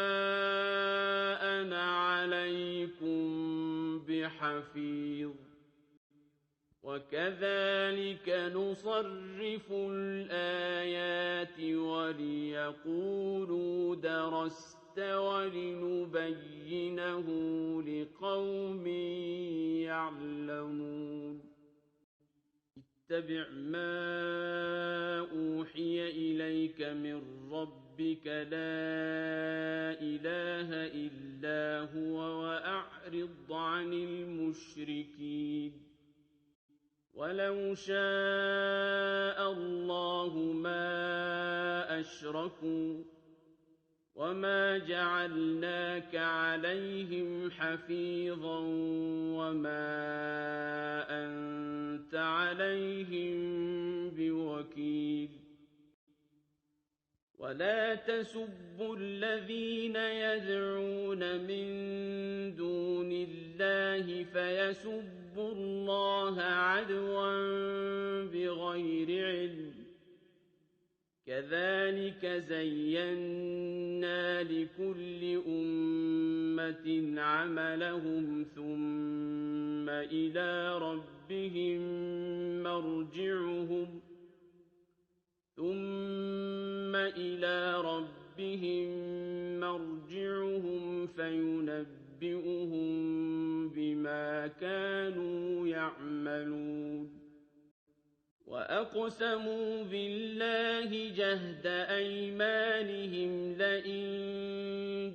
أَنَا عَلَيْكُم بِحَفِيظٍ وَكَذَٰلِكَ نُصَرِّفُ الْآيَاتِ وَلِيَقُولُوا دَرَسْتَ وَلِنُبَيِّنَهُ لِقَوْمٍ يَعْلَمُونَ اتَّبِعْ مَا أُوحِيَ إِلَيْكَ مِن رَّبِّكَ ۖ لَا إِلَٰهَ إِلَّا هُوَ وَأَعْرِضْ عَنِ الْمُشْرِكِينَ وَلَوْ شَاءَ اللَّهُ مَا أَشْرَكُوا ۗ وَمَا جَعَلْنَاكَ عَلَيْهِمْ حَفِيظًا وَمَا أَنتَ عَلَيْهِم بِوَكِيلٍ وَلَا تَسُبُّوا الَّذِينَ يَدْعُونَ مِن دُونِ اللَّهِ فَيَسُبُّوا اللَّهَ عَدْوًا بِغَيْرِ عِلْمٍ ۗ كَذَٰلِكَ زَيَّنَّا لِكُلِّ أُمَّةٍ عَمَلَهُمْ ثُمَّ إِلَىٰ رَبِّهِم مَّرْجِعُهُمْ فَيُنَبِّئُهُم بِمَا كَانُوا يَعْمَلُونَ وَأَقْسَمُوا بِاللَّهِ جَهْدَ أَيْمَانِهِمْ لَئِن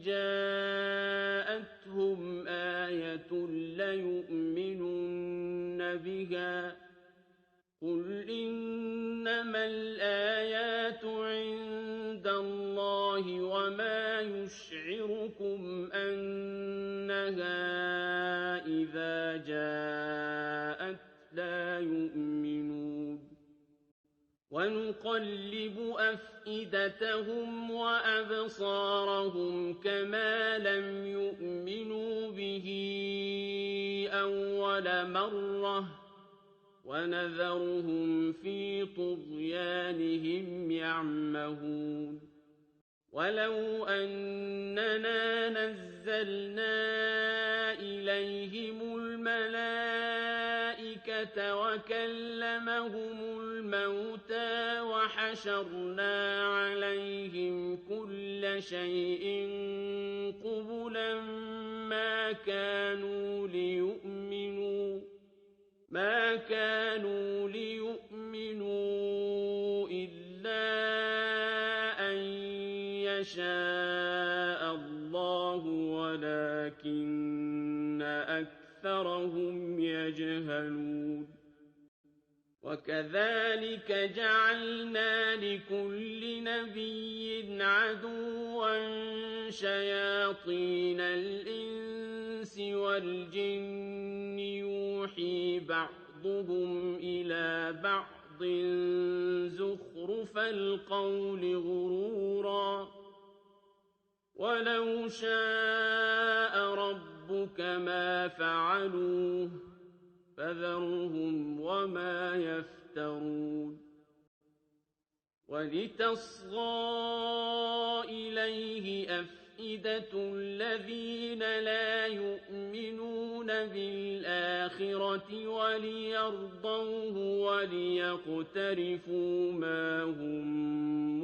جَاءَتْهُمْ آيَةٌ لَّيُؤْمِنُنَّ بِهَا ۚ قُلْ إِنَّمَا الْآيَاتُ عِندَ اللَّهِ وما يشعركم أنها إذا جاءت لا يؤمنون ونقلب أفئدتهم وأبصارهم كما لم يؤمنوا به أول مرة ونذرهم في طغيانهم يعمهون ولو أننا نزلنا إليهم الملائكة وكلمهم الموتى وحشرنا عليهم كل شيء قبلا ما كانوا ليؤمنوا إلا أن يشاء الله ولكن أكثرهم يجهلون وكذلك جعلنا لكل نبي عدوا شياطين الإنس والجن يوحي بعضهم إلى بعض زخرف القول غرورا ولو شاء ربك ما فعلوه فذرهم وما يفترون ولتصغى إليه أفئدة الذين لا يؤمنون بالآخرة وليرضوه وليقترفوا ما هم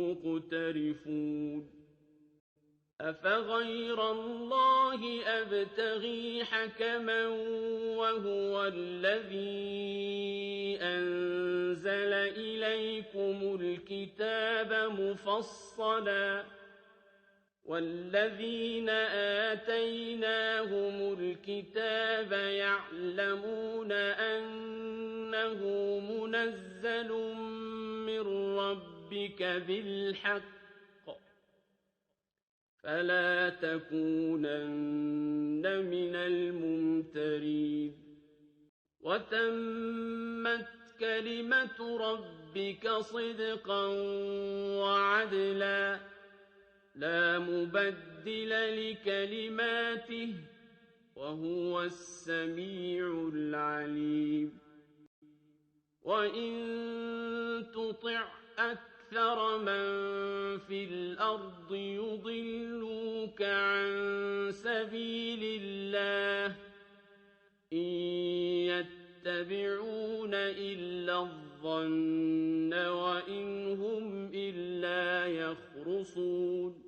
مقترفون أفغير الله أبتغي حكما وهو الذي أنزل إليكم الكتاب مفصلا والذين آتيناهم الكتاب يعلمون أنه منزل من ربك بالحق فلا تكونن من الممترين وتمت كلمة ربك صدقا وعدلا لا مبدل لكلماته وهو السميع العليم وإن تطع أكثر من في الأرض يضلوك عن سبيل الله إن يتبعون إلا الظن وإن هم إلا يخرصون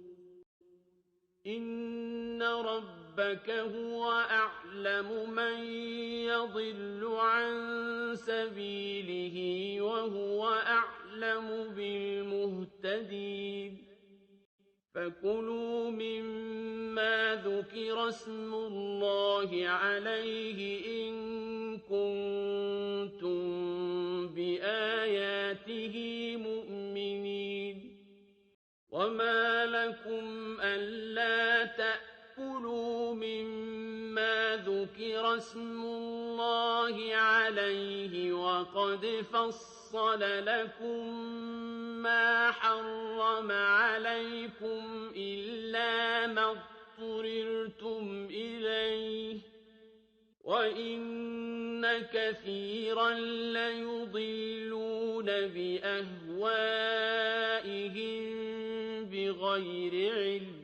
إن ربك هو أعلم من يضل عن سبيله وهو أعلم بالمهتدين فكلوا مما ذكر اسم الله عليه إن كنتم بآياته مؤمنين وما لكم ألا تأكلوا مما ذكر اسم الله عليه وقد فصل لكم ما حرم عليكم إلا ما اضطررتم إليه وإن كثيرا ليضلون بأهوائهم بغير علم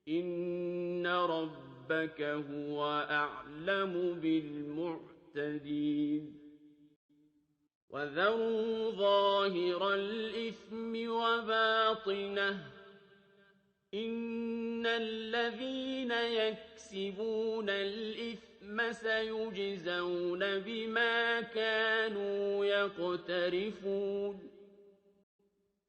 إن ربك هو أعلم بالمعتدين وذروا ظاهر الإثم وباطنه إن الذين يكسبون الإثم سيجزون بما كانوا يقترفون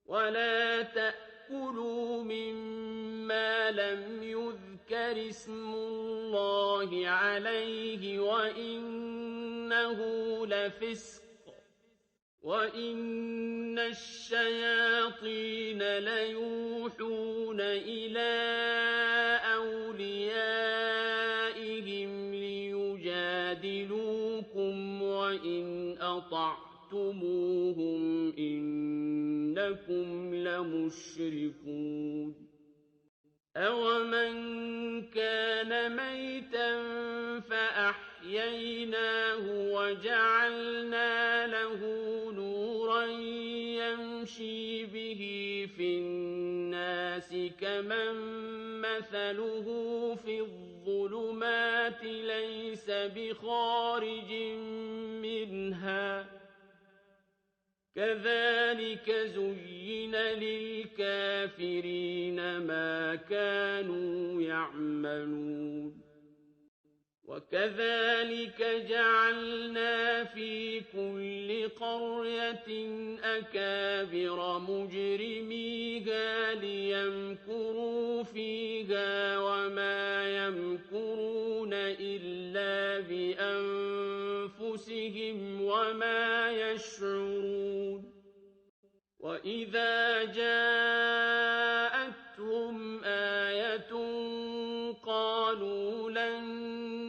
ولا تأكلوا مما لم يذكر اسم الله عليه وإنه لفسق وَإِنَّ الشَّيَاطِينَ لَيُوحُونَ إِلَىٰ أَوْلِيَائِهِمْ لِيُجَادِلُوكُمْ وَإِنْ أَطَعْتُمُوهُمْ إِنَّكُمْ لَمُشْرِكُونَ أَوَمَنْ كَانَ مَيْتًا فَأَحْيَيْنَاهُ وَجَعَلْنَا لَهُ نُورًا يَمْشِي بِهِ فِي النَّاسِ كَمَن مَّثَلُهُ فِي الظُّلُمَاتِ لَيْسَ بِخَارِجٍ مِّنْهَا ۚ كَذَٰلِكَ زُيِّنَ لِلْكَافِرِينَ مَا كَانُوا يَعْمَلُونَ وَكَذَٰلِكَ جَعَلْنَا فِي كُلِّ قَرْيَةٍ أَكَابِرَ مُجْرِمِيهَا لِيَمْكُرُوا فِيهَا وَمَا يَمْكُرُونَ إِلَّا بِأَنفُسِهِمْ وَمَا يَشْعُرُونَ وَإِذَا جَاءَتْهُمْ آيَةٌ قَالُوا لَن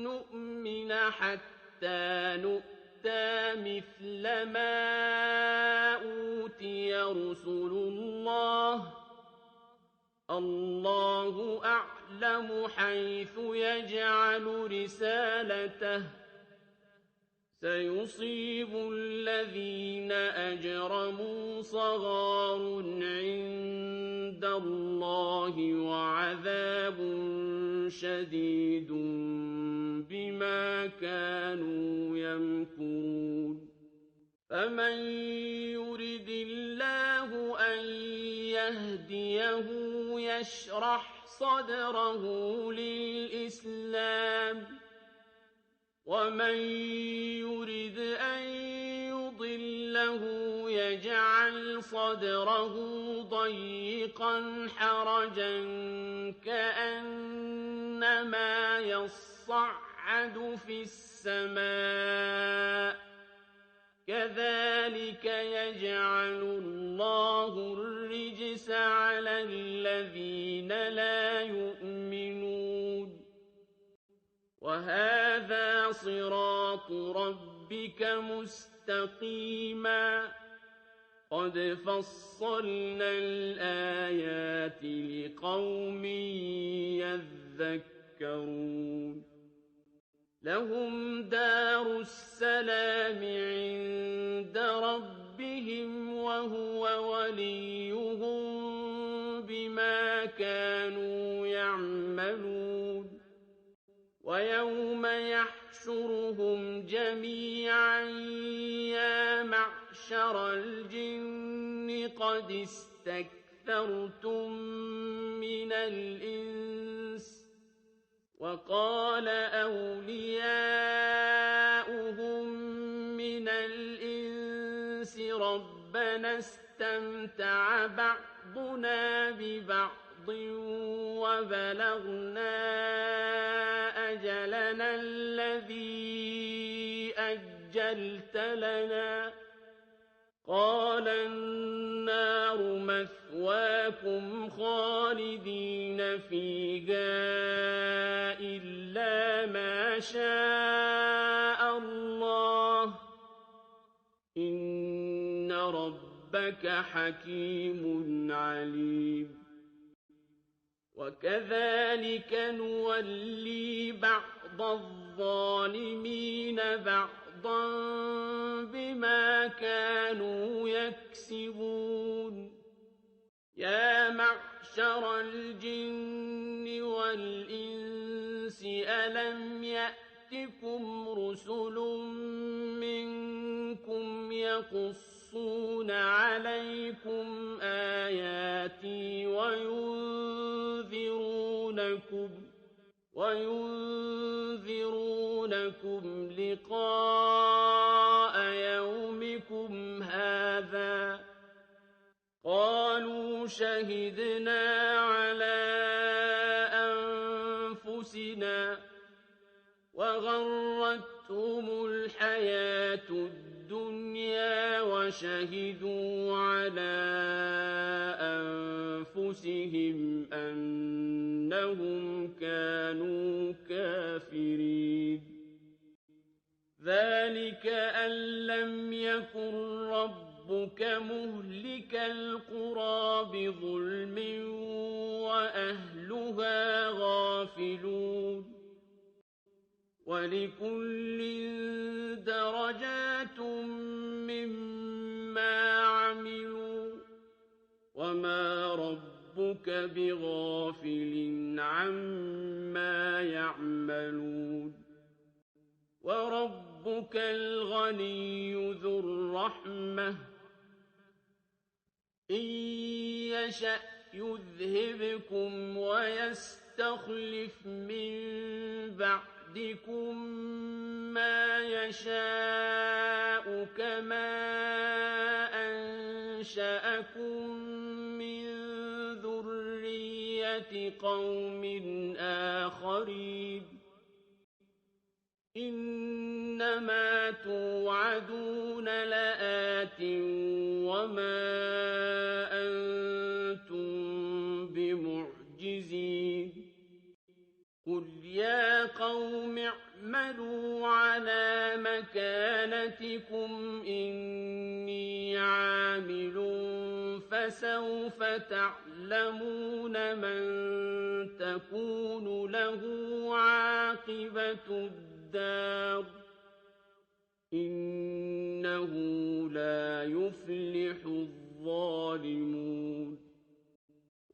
نُّؤْمِنَ حَتَّىٰ نُؤْتَىٰ مِثْلَ مَا أُوتِيَ رُسُلُ اللَّهِ ۘ اللَّهُ أَعْلَمُ حَيْثُ يَجْعَلُ رِسَالَتَهُ ۗ سَيُصِيبُ الَّذِينَ أَجْرَمُوا صَغَارٌ عِندَ اللَّهِ وَعَذَابٌ شَدِيدٌ بِمَا كَانُوا يَمْكُرُونَ فَمَن يُرِدِ اللَّهُ أَن يَهْدِيَهُ يَشْرَحْ صَدْرَهُ لِلْإِسْلَامِ ۖ وَمَن يُرِدْ أَن يُضِلَّهُ يَجْعَلْ صَدْرَهُ ضَيِّقًا حَرَجًا كَأَنَّمَا يَصَّعَّدُ فِي السَّمَاءِ ۚ كَذَٰلِكَ يَجْعَلُ اللَّهُ الرِّجْسَ عَلَى الَّذِينَ لَا يُؤْمِنُونَ وَهَٰذَا صِرَاطُ رَبِّكَ مُسْتَقِيمًا ۗ قَدْ فَصَّلْنَا الْآيَاتِ لِقَوْمٍ يَذَّكَّرُونَ لَهُمْ دَارُ السَّلَامِ عِندَ رَبِّهِمْ ۖ وَهُوَ وَلِيُّهُم بِمَا كَانُوا يَعْمَلُونَ وَيَوْمَ يَحْشُرُهُمْ جَمِيعًا يَا مَعْشَرَ الْجِنِّ قَدِ اسْتَكْثَرْتُم مِّنَ الْإِنسِ ۖ وَقَالَ أَوْلِيَاؤُهُم مِّنَ الْإِنسِ رَبَّنَا اسْتَمْتَعَ بَعْضُنَا بِبَعْضٍ وَبَلَغْنَا أَجَلَنَا الَّذِي أَجَّلْتَ لَنَا ۚ قَالَ النَّارُ مَثْوَاكُمْ خَالِدِينَ فِيهَا إِلَّا مَا شَاءَ اللَّهُ ۗ إِنَّ رَبَّكَ حَكِيمٌ عَلِيمٌ وَكَذَٰلِكَ نُوَلِّي بَعْضَ الظَّالِمِينَ بَعْضًا بِمَا كَانُوا يَكْسِبُونَ يَا مَعْشَرَ الْجِنِّ وَالْإِنسِ أَلَمْ يَأْتِكُمْ رُسُلٌ مِّنكُمْ يَقُصُّونَ عَلَيْكُمْ آيَاتِي وَيُنذِرُونَكُمْ لِقَاءَ يَوْمِكُمْ هَٰذَا ۚ قَالُوا شَهِدْنَا عَلَىٰ أَنفُسِنَا ۖ وَغَرَّتْهُمُ الْحَيَاةُ الدُّنْيَا فيها وشهدوا على أنفسهم أنهم كانوا كافرين ذلك أن لم يكن ربك مهلك القرى بظلم وأهلها غافلون ولكل درجات مما عملوا وما ربك بغافل عما يعملون وربك الغني ذو الرحمة إن يشأ يذهبكم ويستخلف من بعدكم ما يشاء كما أنشأكم من ذرية قوم آخرين إنما توعدون لآت وما أنتم بمعجزين قل يا قوم اعملوا على مكانتكم إني عامل فسوف تعلمون من تكون له عاقبة الدار إنه لا يفلح الظالمون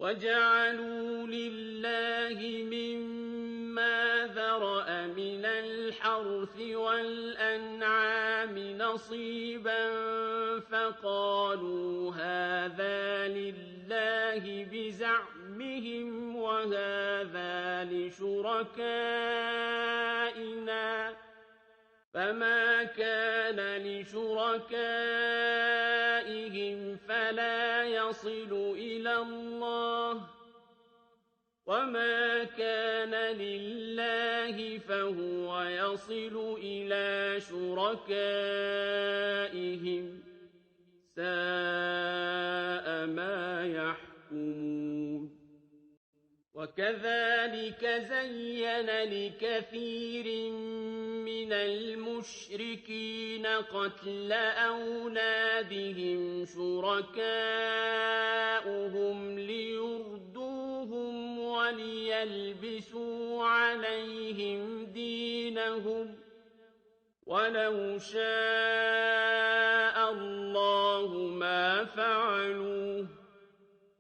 وجعلوا لله مما ذرأ من الحرث والأنعام نصيبا فقالوا هذا لله بزعمهم وهذا لشركائنا فما كان لشركائهم فلا يصل إلى الله وما كان لله فهو يصل إلى شركائهم ساء ما يحكمون وكذلك زين لكثير من المشركين قتل أولادهم شركاؤهم ليردوهم وليلبسوا عليهم دينهم ولو شاء الله ما فعلوه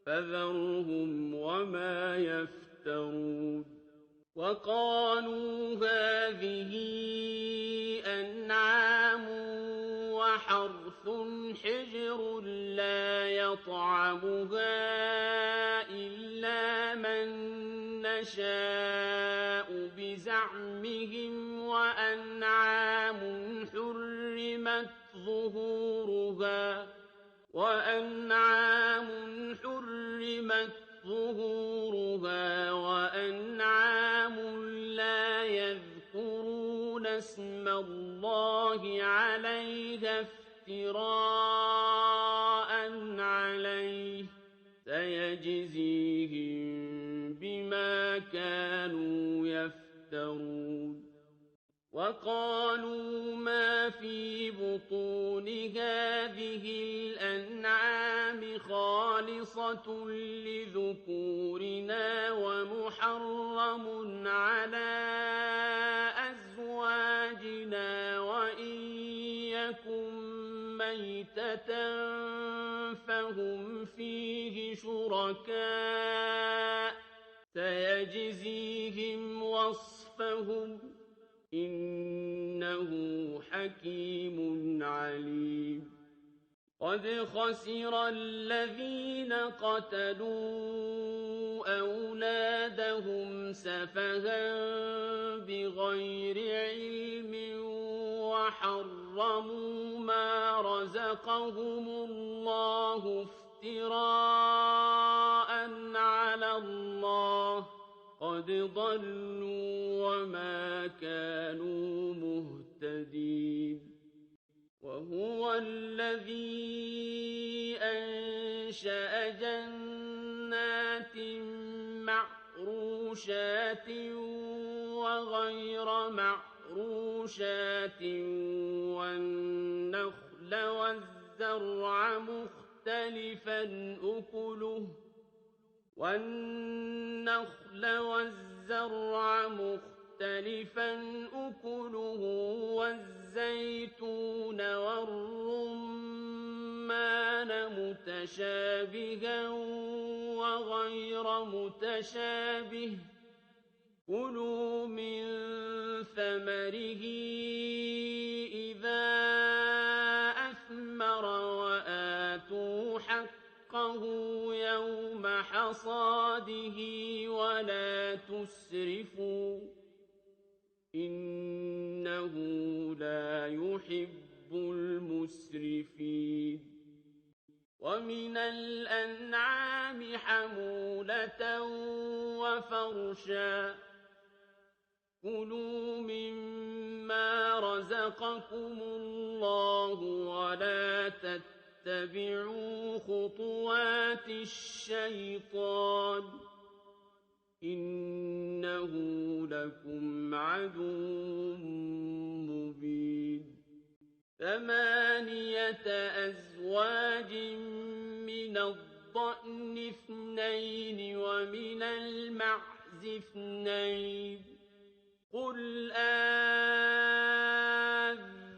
فذرهم وما يفترون وقالوا هذه أنعام وحرث حجر لا يطعمها إلا من نشاء بزعمهم وأنعام حرمت ظهورها وأنعام لا يذكرون اسم الله عليها افتراء عليه سيجزيهم بما كانوا يفترون وقالوا ما في بطون هذه الأنعام خالصة لذكورنا ومحرم على أزواجنا وإن يكن ميتة فهم فيه شركاء سيجزيهم وصفهم إنه حكيم عليم قد خسر الذين قتلوا أولادهم سفها بغير علم وحرموا ما رزقهم الله افتراء على الله قد ضلوا وما كانوا مهتدين وهو الذي أنشأ جنات معروشات وغير معروشات والنخل والزرع مختلفا أكله والزيتون والرمان متشابها وغير متشابه كلوا من ثمره إذا أثمر وآتوا حقه يوم حصاده ولا تسرفوا إنه لا يحب المسرفين ومن الأنعام حمولة وفرشا كلوا مما رزقكم الله ولا تتبعوا خطوات الشيطان إنه لكم عدو مبين 8 أزواج من الضأن 2 ومن المعز 2 قل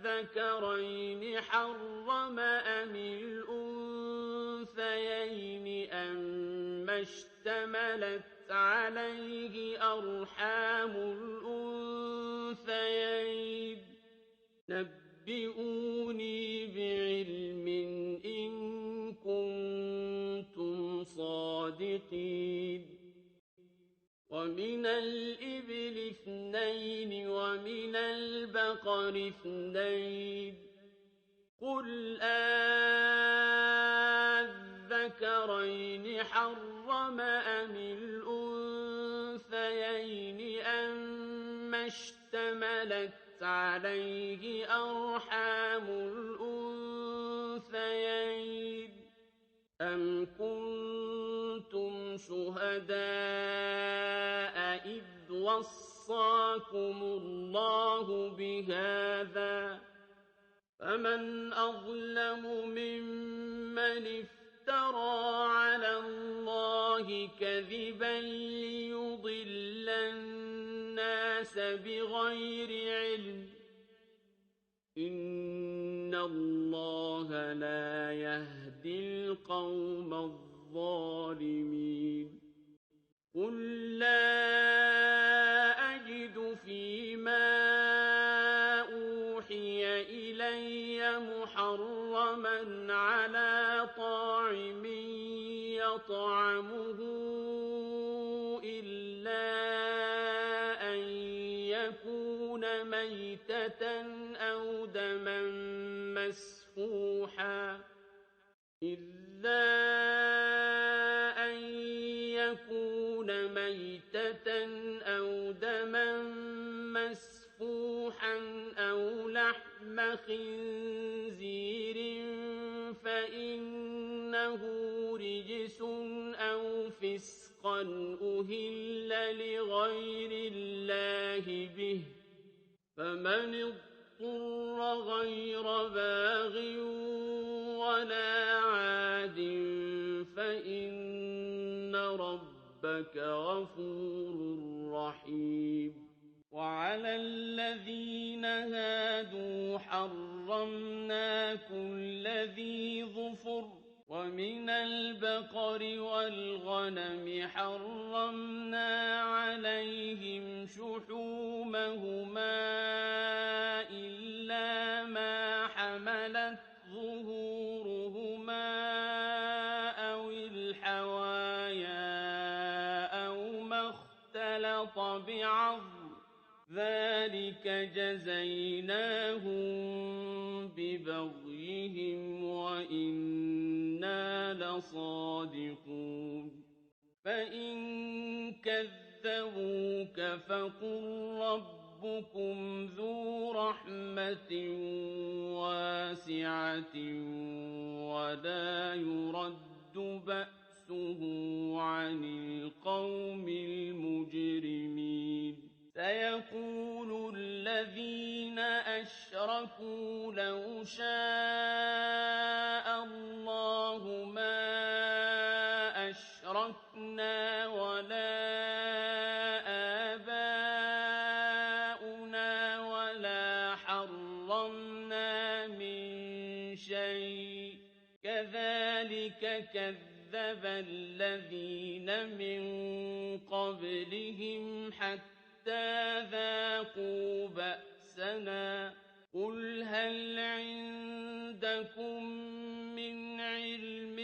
أذكرين حرم أم الأنثيين أما اشتملت عليه أرحام الأنثيين نبئوني بعلم إن كنتم صادقين ومن الإبل 2 ومن البقر 2 قل أذكرين حرم أم الأنثيين أما اشتملت عليه أرحام الأنثيين أم كنتم شهداء إذ وصاكم الله بهذا فمن أظلم ممن افترى على الله كذبا ليضل الناس بغير علم إن الله لا يهدي القوم الظالمين قل لا أجد فيما أوحي إلي محرما على طاعم يطعمه إلا أن يكون ميتة أو دما مسفوحا أو لحم خنزير فإنه رجس أو فسقا أهل لغير الله به فمن اضطر غير باغ ولا عاد فإن ربك غفور رحيم وعلى الذين هادوا حرمنا كل ذي ظفر ومن البقر والغنم حرمنا عليهم شحومهما إلا ما حملت ظهورهما أو الحوايا أو ما اختلط بعظم ذلك جزيناهم ببغيهم وإنا لصادقون فإن كذبوك فقل رَبُّكُمْ ذُو رَحْمَةٍ وَاسِعَةٍ وَلَا يُرَدُّ بَأْسُهُ عَنِ الْقَوْمِ الْمُجْرِمِينَ سَيَقُولُ الَّذِينَ أَشْرَكُوا لَوْ شَاءَ اللَّهُ مَا أَشْرَكْنَا وَلَا آبَاؤُنَا وَلَا حَرَّمْنَا مِن شَيْءٍ ۚ كَذَٰلِكَ كَذَّبَ الَّذِينَ مِن قَبْلِهِمْ حَتَّىٰ ذَاقُوا بَأْسَنَا ۗ قُلْ هَلْ عِندَكُم مِّنْ عِلْمٍ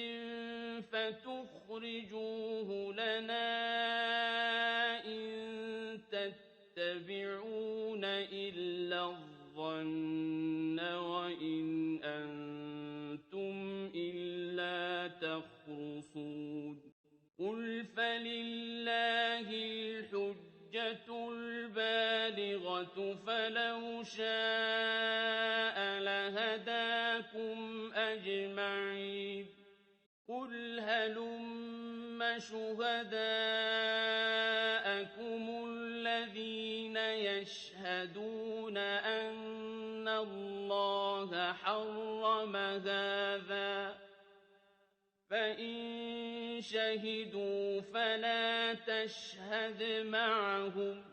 فَتُخْرِجُوهُ لَنَا ۖ إِن تَتَّبِعُونَ إِلَّا الظَّنَّ وَإِنْ أَنتُمْ إِلَّا تَخْرُصُونَ قُلْ فَلِلَّهِ الْحُجَّةُ الْبَالِغَةُ فَلَوْ شَاءَ لَهَدَاكُمْ أَجْمَعِينَ قُلْ هَلُمَّ شُهَدَاءَكُمُ الَّذِينَ يَشْهَدُونَ أَنَّ اللَّهَ حَرَّمَ هَٰذَا ۖ فَإِن شَهِدُوا فَلَا تَشْهَدْ مَعَهُمْ ۚ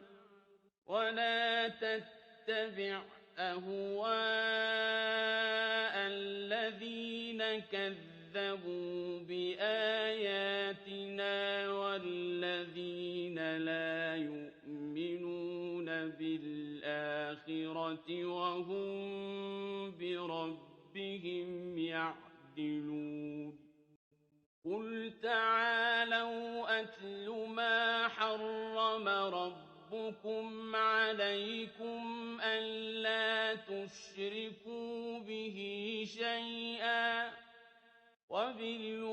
وَلَا تَتَّبِعْ أَهْوَاءَ الَّذِينَ كَذَّبُوا بِآيَاتِنَا وَالَّذِينَ لَا يُؤْمِنُونَ بِالْآخِرَةِ وَهُم بِرَبِّهِمْ يَعْدِلُونَ قُلْ تَعَالَوْا أَتْلُ مَا حَرَّمَ رَبُّكُمْ عَلَيْكُمْ أَلَّا تُشْرِكُوا بِهِ شَيْئًا ۖ وَبِالْوَالِدَيْنِ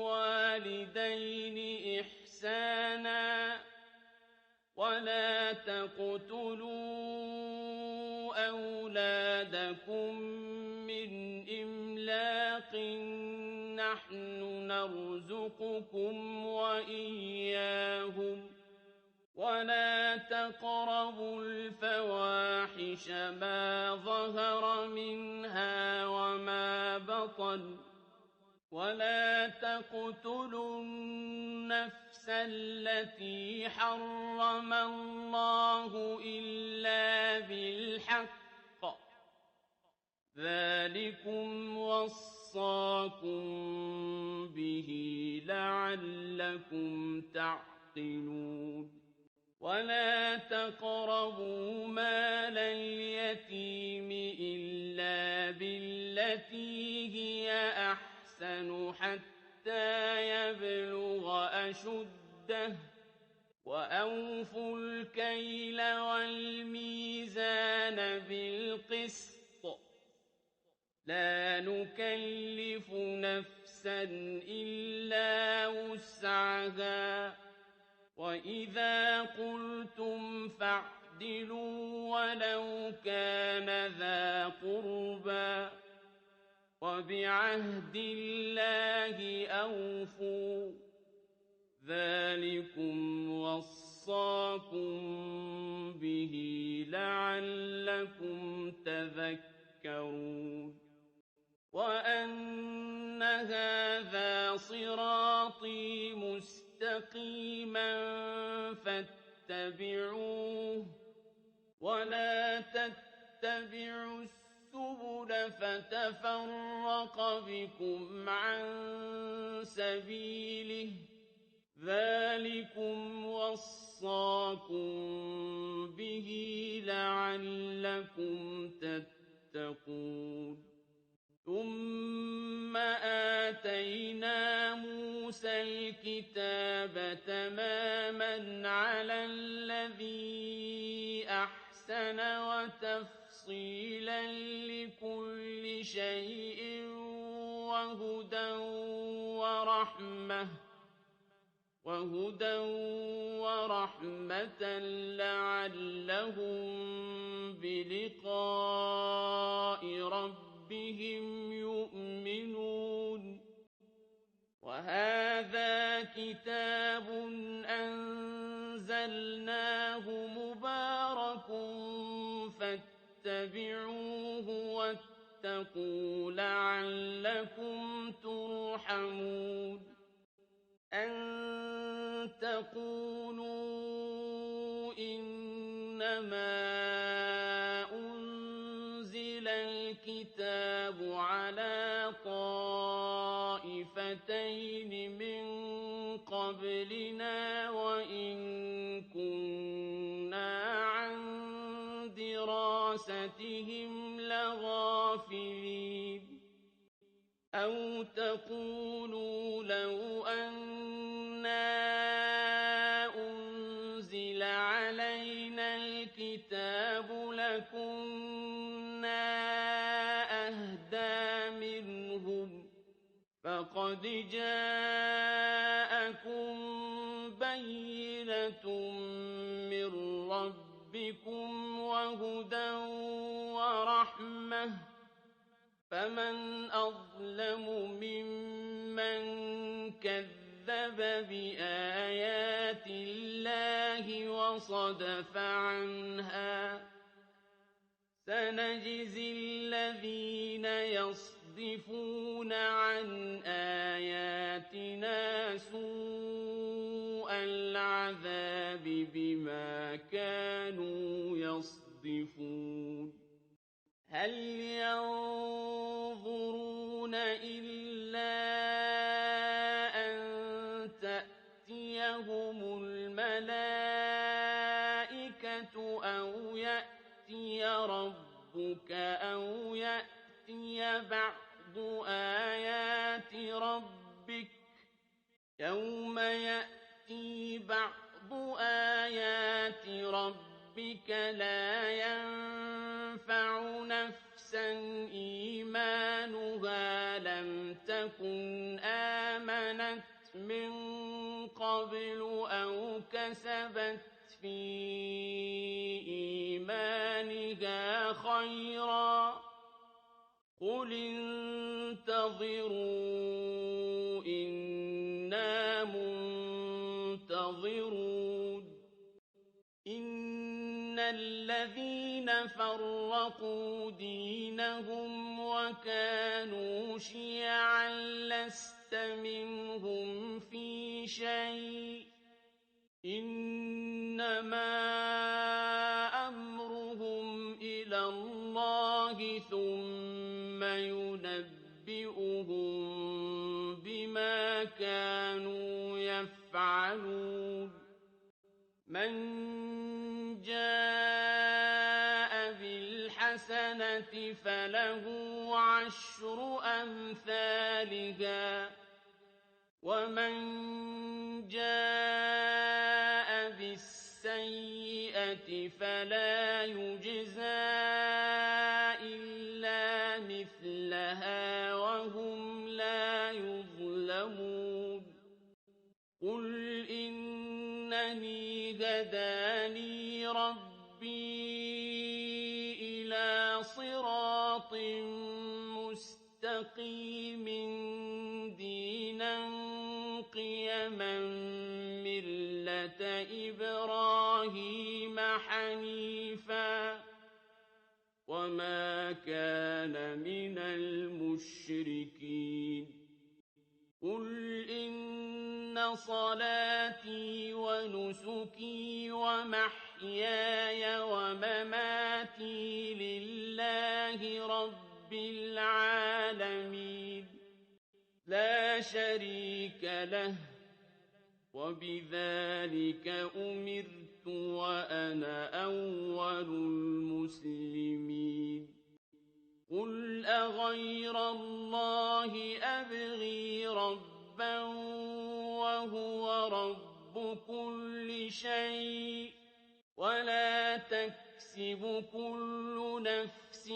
إِحْسَانًا ۖ وَلَا تَقْتُلُوا أَوْلَادَكُم مِّنْ إِمْلَاقٍ ۖ نَّحْنُ نَرْزُقُكُمْ وَإِيَّاهُمْ ۖ وَلَا تَقْرَبُوا الْفَوَاحِشَ مَا ظَهَرَ مِنْهَا وَمَا بَطَنَ ۖ وَلَا تَقْتُلُوا النَّفْسَ الَّتِي حَرَّمَ اللَّهُ إِلَّا بِالْحَقِّ ۚ ذَٰلِكُمْ وَصَّاكُم بِهِ لَعَلَّكُمْ تَعْقِلُونَ وَلَا تَقْرَبُوا مَالَ الْيَتِيمِ إِلَّا بِالَّتِي هِيَ أَحْسَنُ حَتَّىٰ يَبْلُغَ أَشُدَّهُ ۖ وَأَوْفُوا الْكَيْلَ وَالْمِيزَانَ بِالْقِسْطِ ۖ لَا نُكَلِّفُ نَفْسًا إِلَّا وُسْعَهَا ۖ وَإِذَا قُلْتُمْ فَاعْدِلُوا وَلَوْ كَانَ ذَا قُرْبَىٰ ۖ وَبِعَهْدِ اللَّهِ أَوْفُوا ۚ ذَٰلِكُمْ وَصَّاكُم بِهِ لَعَلَّكُمْ تَذَكَّرُونَ وَأَنَّ هَٰذَا صِرَاطِي مُسْتَقِيمًا فَاتَّبِعُوهُ ۖ وَلَا تَتَّبِعُوا السُّبُلَ فَتَفَرَّقَ بِكُمْ عَن سَبِيلِهِ ۚ ذَٰلِكُمْ وَصَّاكُم بِهِ لَعَلَّكُمْ تَتَّقُونَ ثُمَّ آتَيْنَا مُوسَى الْكِتَابَ تَمَامًا عَلَى الَّذِي أَحْسَنَ وَتَفْصِيلًا لِّكُلِّ شَيْءٍ وَهُدًى وَرَحْمَةً لَّعَلَّهُم بِلِقَاءِ رَبِّهِمْ يُؤْمِنُونَ وَهَٰذَا كِتَابٌ أَنزَلْنَاهُ مُبَارَكٌ فَاتَّبِعُوهُ وَاتَّقُوا لَعَلَّكُمْ تُرْحَمُونَ أَن تَقُولُوا إِنَّمَا أُنزِلَ الْكِتَابُ عَلَىٰ طَائِفَتَيْنِ مِن قَبْلِنَا وَإِن كُنَّا عَن دِرَاسَتِهِمْ لَغَافِلِينَ أَوْ تَقُولُوا لَوْ أَنَّا أُنزِلَ عَلَيْنَا الْكِتَابُ لَكُنَّا أَهْدَىٰ مِنْهُمْ ۚ فَقَدْ جَاءَكُم بَيِّنَةٌ مِّن رَّبِّكُمْ وَهُدًى وَرَحْمَةٌ ۚ فَمَنْ أَظْلَمُ مِمَّن كَذَّبَ بِآيَاتِ اللَّهِ وَصَدَفَ عَنْهَا ۗ سَنَجْزِي الَّذِينَ يَصْدِفُونَ عَنْ آيَاتِنَا سُوءَ الْعَذَابِ بِمَا كَانُوا يَصْدِفُونَ هَلْ يَنظُرُونَ إِلَّا أَن تَأْتِيَهُمُ الْمَلَائِكَةُ أَوْ يَأْتِيَ رَبُّكَ أَوْ يَأْتِيَ بَعْضُ آيَاتِ رَبِّكَ ۗ يَوْمَ يَأْتِي بَعْضُ آيَاتِ رَبِّكَ لَا يَنفَعُ نَفْسًا إِيمَانُهَا لَمْ تَكُنْ آمَنَتْ مِن قَبْلُ أَوْ كَسَبَتْ فِي إِيمَانِهَا خَيْرًا ۗ قُلِ انتَظِرُوا إِنَّا مُنتَظِرُونَ إِنَّ الَّذِينَ فَرَّقُوا دِينَهُمْ وَكَانُوا شِيَعًا لَّسْتَ مِنْهُمْ فِي شَيْءٍ ۚ إِنَّمَا أَمْرُهُمْ إِلَى اللَّهِ ثُمَّ يُنَبِّئُهُم بِمَا كَانُوا يَفْعَلُونَ مَن جَاءَ بِالْحَسَنَةِ فَلَهُ عَشْرُ أَمْثَالِهَا ۖ وَمَن جَاءَ بِالسَّيِّئَةِ فَلَا يُجْزَىٰ إِلَّا مِثْلَهَا وَهُمْ لَا يُظْلَمُونَ قُلْ إِنَّنِي هَدَانِي رَبِّي إِلَىٰ صِرَاطٍ مُّسْتَقِيمٍ دِينًا قِيَمًا مِّلَّةَ إِبْرَاهِيمَ حَنِيفًا ۖ وَمَا كَانَ مِنَ الْمُشْرِكِينَ قُلْ إِنَّ صَلَاتِي وَنُسُكِي وَمَحْيَايَ وَمَمَاتِي لِلَّهِ رَبِّ الْعَالَمِينَ لَا شَرِيكَ لَهُ ۖ وَبِذَٰلِكَ أُمِرْتُ وَأَنَا أَوَّلُ الْمُسْلِمِينَ قُلْ أَغَيْرَ اللَّهِ أَبْغِي رَبًّا وَهُوَ رَبُّ كُلِّ شَيْءٍ ۖ وَلَا تَكْسِبُ كُلُّ نَفْسٍ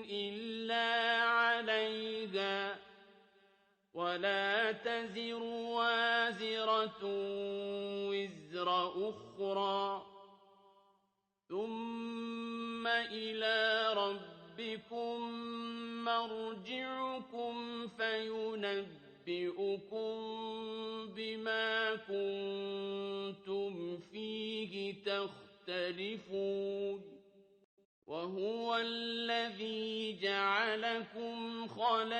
إِلَّا عَلَيْهَا ۚ وَلَا تَزِرُ وَازِرَةٌ وِزْرَ أُخْرَىٰ ۚ ثُمَّ إِلَىٰ رَبِّكُم مَّرْجِعُكُمْ فَيُنَبِّئُكُم بِمَا كُنتُمْ فِيهِ تَخْتَلِفُونَ وَهُوَ الَّذِي جَعَلَكُمْ خَلَائِفَ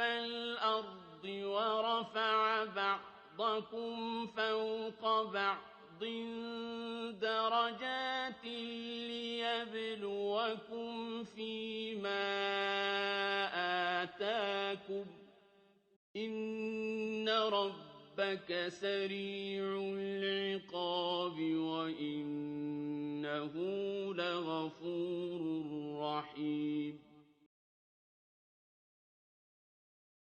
الْأَرْضِ وَرَفَعَ بَعْضَكُمْ فَوْقَ بَعْضٍ دَرَجَاتٍ لِّيَبْلُوَكُمْ فِيمَا آتَاكُمْ ۗ إِنَّ رَبَّكَ سَرِيعُ الْعِقَابِ وَإِنَّهُ لَغَفُورٌ رَّحِيمٌ